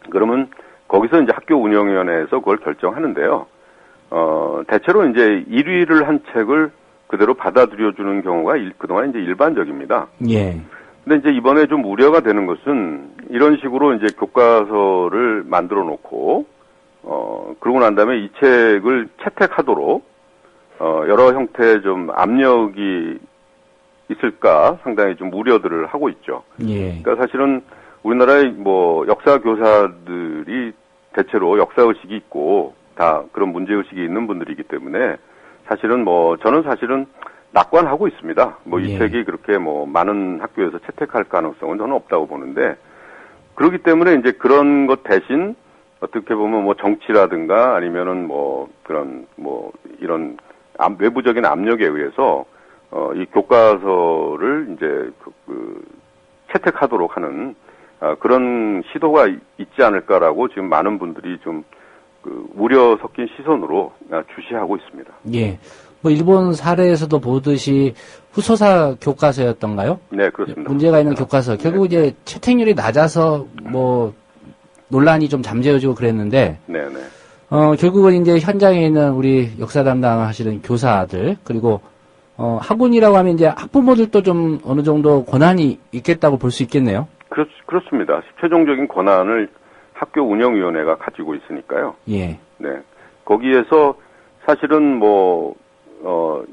M: 그러면 거기서 이제 학교 운영위원회에서 그걸 결정하는데요. 대체로 이제 1위를 한 책을 그대로 받아들여주는 경우가 그동안 이제 일반적입니다.
B: 예.
M: 근데 이제 이번에 좀 우려가 되는 것은 이런 식으로 이제 교과서를 만들어 놓고, 그러고 난 다음에 이 책을 채택하도록, 여러 형태의 좀 압력이 있을까 상당히 좀 우려들을 하고 있죠.
B: 예.
M: 그러니까 사실은 우리나라의 뭐 역사 교사들이 대체로 역사의식이 있고 다 그런 문제의식이 있는 분들이기 때문에 사실은 저는 사실은 낙관하고 있습니다. 이 책이 그렇게 많은 학교에서 채택할 가능성은 저는 없다고 보는데, 그렇기 때문에 이제 그런 것 대신 어떻게 보면 정치라든가 아니면은 이런 외부적인 압력에 의해서 이 교과서를 이제 채택하도록 하는 그런 시도가 있지 않을까라고 지금 많은 분들이 좀 우려 섞인 시선으로 주시하고 있습니다.
B: 예. 일본 사례에서도 보듯이 후소사 교과서였던가요?
M: 네, 그렇습니다.
B: 문제가 있는 교과서. 결국 이제 채택률이 낮아서 논란이 좀 잠재워지고 그랬는데.
M: 네네.
B: 결국은 이제 현장에 있는 우리 역사 담당하시는 교사들, 그리고 학원이라고 하면 이제 학부모들도 좀 어느 정도 권한이 있겠다고 볼 수 있겠네요.
M: 그렇습니다. 최종적인 권한을 학교 운영위원회가 가지고 있으니까요.
B: 예.
M: 네. 거기에서 사실은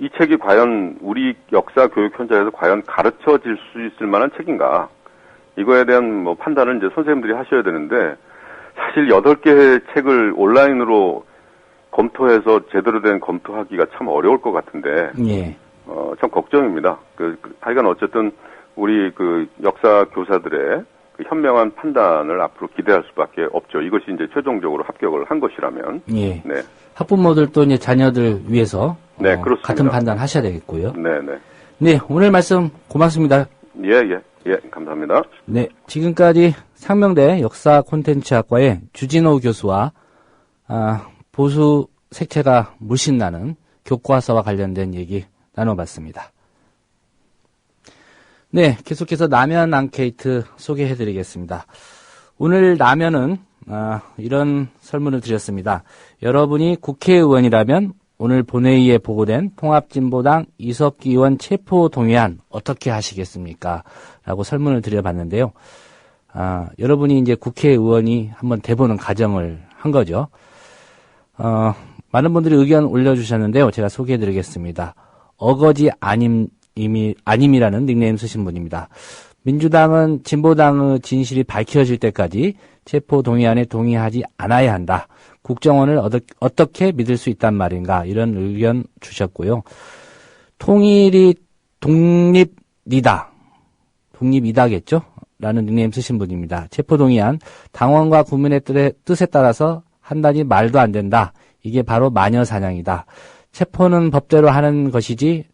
M: 이 책이 과연 우리 역사 교육 현장에서 과연 가르쳐질 수 있을 만한 책인가? 이거에 대한 판단을 이제 선생님들이 하셔야 되는데, 사실 8개의 책을 온라인으로 검토해서 제대로 된 검토하기가 참 어려울 것 같은데,
B: 예.
M: 참 걱정입니다. 하여간 어쨌든 우리 역사 교사들의 현명한 판단을 앞으로 기대할 수밖에 없죠. 이것이 이제 최종적으로 합격을 한 것이라면.
B: 예.
M: 네.
B: 학부모들도 이제 자녀들 위해서
M: 네, 그렇습니다.
B: 같은 판단 하셔야 되겠고요.
M: 네, 네.
B: 네, 오늘 말씀 고맙습니다.
M: 예, 감사합니다.
B: 네, 지금까지 상명대 역사 콘텐츠학과의 주진호 교수와 보수 색채가 물씬 나는 교과서와 관련된 얘기 나눠봤습니다. 네, 계속해서 라면 앙케이트 소개해드리겠습니다. 오늘 라면은 이런 설문을 드렸습니다. 여러분이 국회의원이라면 오늘 본회의에 보고된 통합진보당 이석기 의원 체포 동의안 어떻게 하시겠습니까? 라고 설문을 드려봤는데요. 여러분이 이제 국회의원이 한번 돼보는 가정을 한 거죠. 많은 분들이 의견 올려주셨는데요. 제가 소개해드리겠습니다. 어거지 아님이라는 닉네임 쓰신 분입니다. 민주당은 진보당의 진실이 밝혀질 때까지 체포 동의안에 동의하지 않아야 한다. 국정원을 어떻게 믿을 수 있단 말인가, 이런 의견 주셨고요. 통일이 독립이다겠죠? 라는 닉네임 쓰신 분입니다. 체포 동의안, 당원과 국민의 뜻에 따라서 한다니 말도 안 된다. 이게 바로 마녀 사냥이다. 체포는 법대로 하는 것이지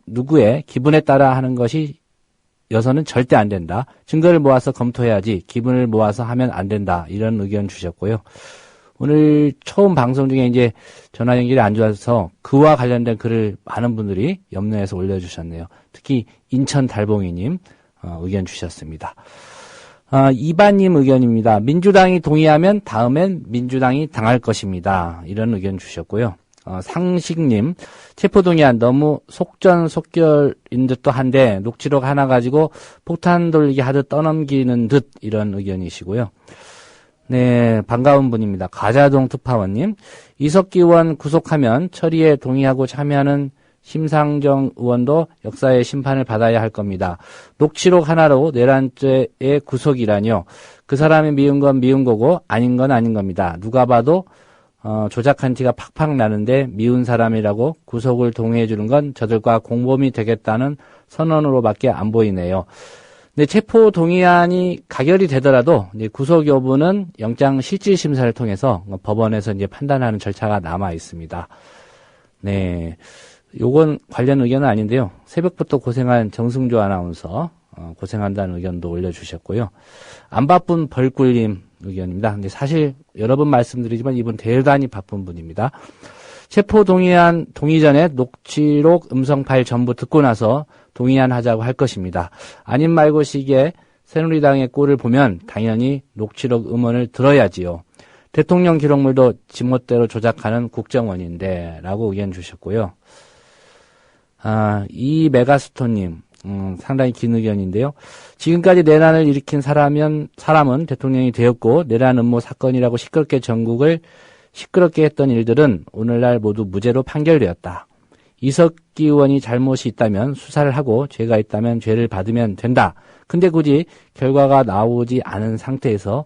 B: 누구의 기분에 따라 하는 것이 여서는 절대 안 된다. 증거를 모아서 검토해야지 기분을 모아서 하면 안 된다. 이런 의견 주셨고요. 오늘 처음 방송 중에 이제 전화 연결이 안 좋아서 그와 관련된 글을 많은 분들이 염려해서 올려주셨네요. 특히 인천 달봉이님 의견 주셨습니다. 이반님 의견입니다. 민주당이 동의하면 다음엔 민주당이 당할 것입니다. 이런 의견 주셨고요. 상식님, 체포동의안 너무 속전속결인 듯도 한데 녹취록 하나 가지고 폭탄 돌리기 하듯 떠넘기는 듯, 이런 의견이시고요. 네, 반가운 분입니다. 가자동 특파원님, 이석기 의원 구속하면 처리에 동의하고 참여하는 심상정 의원도 역사의 심판을 받아야 할 겁니다. 녹취록 하나로 내란죄의 구속이라뇨. 그 사람이 미운 건 미운 거고 아닌 건 아닌 겁니다. 누가 봐도 조작한 티가 팍팍 나는데 미운 사람이라고 구속을 동의해 주는 건 저들과 공범이 되겠다는 선언으로밖에 안 보이네요. 네, 체포 동의안이 가결이 되더라도 이제 구속 여부는 영장 실질 심사를 통해서 법원에서 이제 판단하는 절차가 남아 있습니다. 네, 요건 관련 의견은 아닌데요. 새벽부터 고생한 정승조 아나운서 고생한다는 의견도 올려주셨고요. 안 바쁜 벌꿀님 의견입니다. 근데 사실 여러 번 말씀드리지만 이분 대단히 바쁜 분입니다. 체포 동의안 동의 전에 녹취록 음성 파일 전부 듣고 나서 동의안 하자고 할 것입니다. 아님 말고 시기에 새누리당의 꼴을 보면 당연히 녹취록 음원을 들어야지요. 대통령 기록물도 지멋대로 조작하는 국정원인데 라고 의견 주셨고요. 이 메가스톤님, 상당히 긴 의견인데요. 지금까지 내란을 일으킨 사람은 대통령이 되었고, 내란 음모 사건이라고 시끄럽게 전국을 시끄럽게 했던 일들은 오늘날 모두 무죄로 판결되었다. 이석기 의원이 잘못이 있다면 수사를 하고 죄가 있다면 죄를 받으면 된다. 근데 굳이 결과가 나오지 않은 상태에서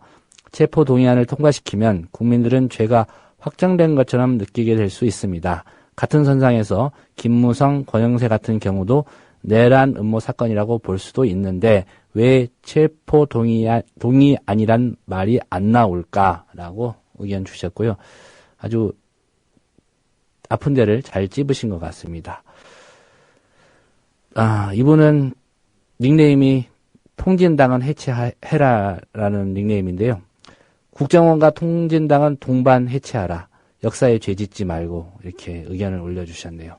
B: 체포동의안을 통과시키면 국민들은 죄가 확정된 것처럼 느끼게 될 수 있습니다. 같은 선상에서 김무성, 권영세 같은 경우도 내란 음모 사건이라고 볼 수도 있는데 왜 체포동의안이란 말이 안 나올까라고 의견 주셨고요. 아주 아픈 데를 잘 찝으신 것 같습니다. 이분은 닉네임이 통진당은 해체해라라는 닉네임인데요. 국정원과 통진당은 동반 해체하라. 역사에 죄짓지 말고 이렇게 의견을 올려주셨네요.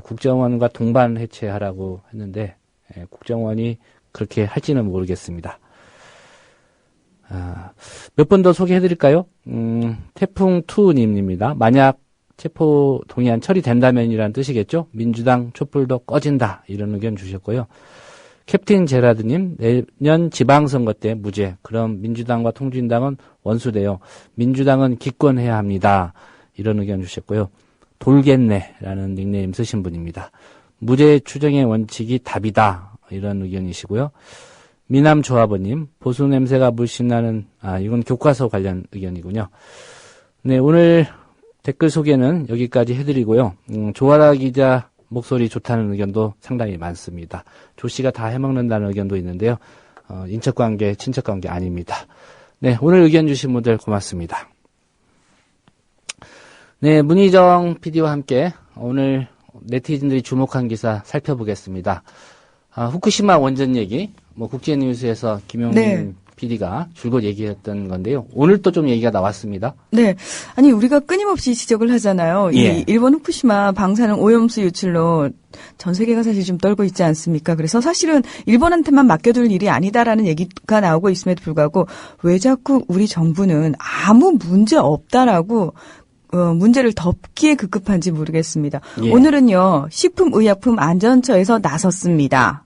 B: 국정원과 동반 해체하라고 했는데 국정원이 그렇게 할지는 모르겠습니다. 몇 번 더 소개해드릴까요? 태풍2님입니다. 만약 체포 동의안 처리된다면이란 뜻이겠죠? 민주당 촛불도 꺼진다. 이런 의견 주셨고요. 캡틴 제라드님, 내년 지방선거 때 무죄. 그럼 민주당과 통진당은 원수돼요. 민주당은 기권해야 합니다. 이런 의견 주셨고요. 돌겠네라는 닉네임 쓰신 분입니다. 무죄 추정의 원칙이 답이다. 이런 의견이시고요. 미남 조합원님, 보수 냄새가 물씬 나는, 이건 교과서 관련 의견이군요. 네, 오늘 댓글 소개는 여기까지 해드리고요. 조아라 기자 목소리 좋다는 의견도 상당히 많습니다. 조 씨가 다 해먹는다는 의견도 있는데요. 인척관계, 친척관계 아닙니다. 네, 오늘 의견 주신 분들 고맙습니다. 네, 문희정 PD와 함께 오늘 네티즌들이 주목한 기사 살펴보겠습니다. 후쿠시마 원전 얘기, 국제뉴스에서 김용민 PD가 줄곧 얘기했던 건데요. 오늘 또 좀 얘기가 나왔습니다.
N: 네. 아니, 우리가 끊임없이 지적을 하잖아요.
B: 예.
N: 이 일본 후쿠시마 방사능 오염수 유출로 전 세계가 사실 좀 떨고 있지 않습니까? 그래서 사실은 일본한테만 맡겨둘 일이 아니다라는 얘기가 나오고 있음에도 불구하고 왜 자꾸 우리 정부는 아무 문제 없다라고 문제를 덮기에 급급한지 모르겠습니다.
B: 예.
N: 오늘은요, 식품의약품안전처에서 나섰습니다.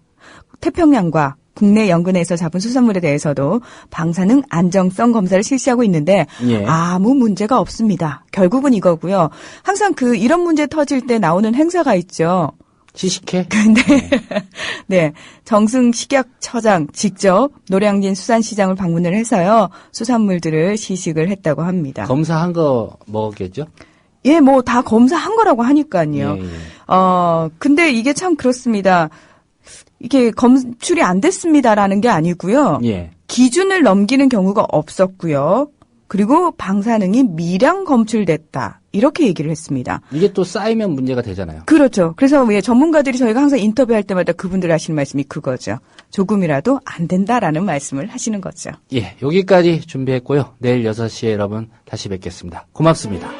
N: 태평양과 국내 연근에서 잡은 수산물에 대해서도 방사능 안정성 검사를 실시하고 있는데 아무 문제가 없습니다. 결국은 이거고요. 항상 이런 문제 터질 때 나오는 행사가 있죠.
B: 시식회?
N: 네. 정승 식약처장 직접 노량진 수산시장을 방문을 해서요. 수산물들을 시식을 했다고 합니다.
B: 검사한 거 먹었겠죠?
N: 예, 다 검사한 거라고 하니까요. 근데 이게 참 그렇습니다. 이게 검출이 안 됐습니다라는 게 아니고요. 기준을 넘기는 경우가 없었고요. 그리고 방사능이 미량 검출됐다. 이렇게 얘기를 했습니다.
B: 이게 또 쌓이면 문제가 되잖아요.
N: 그렇죠. 그래서 전문가들이 저희가 항상 인터뷰할 때마다 그분들 하시는 말씀이 그거죠. 조금이라도 안 된다라는 말씀을 하시는 거죠.
B: 예, 여기까지 준비했고요. 내일 6시에 여러분 다시 뵙겠습니다. 고맙습니다.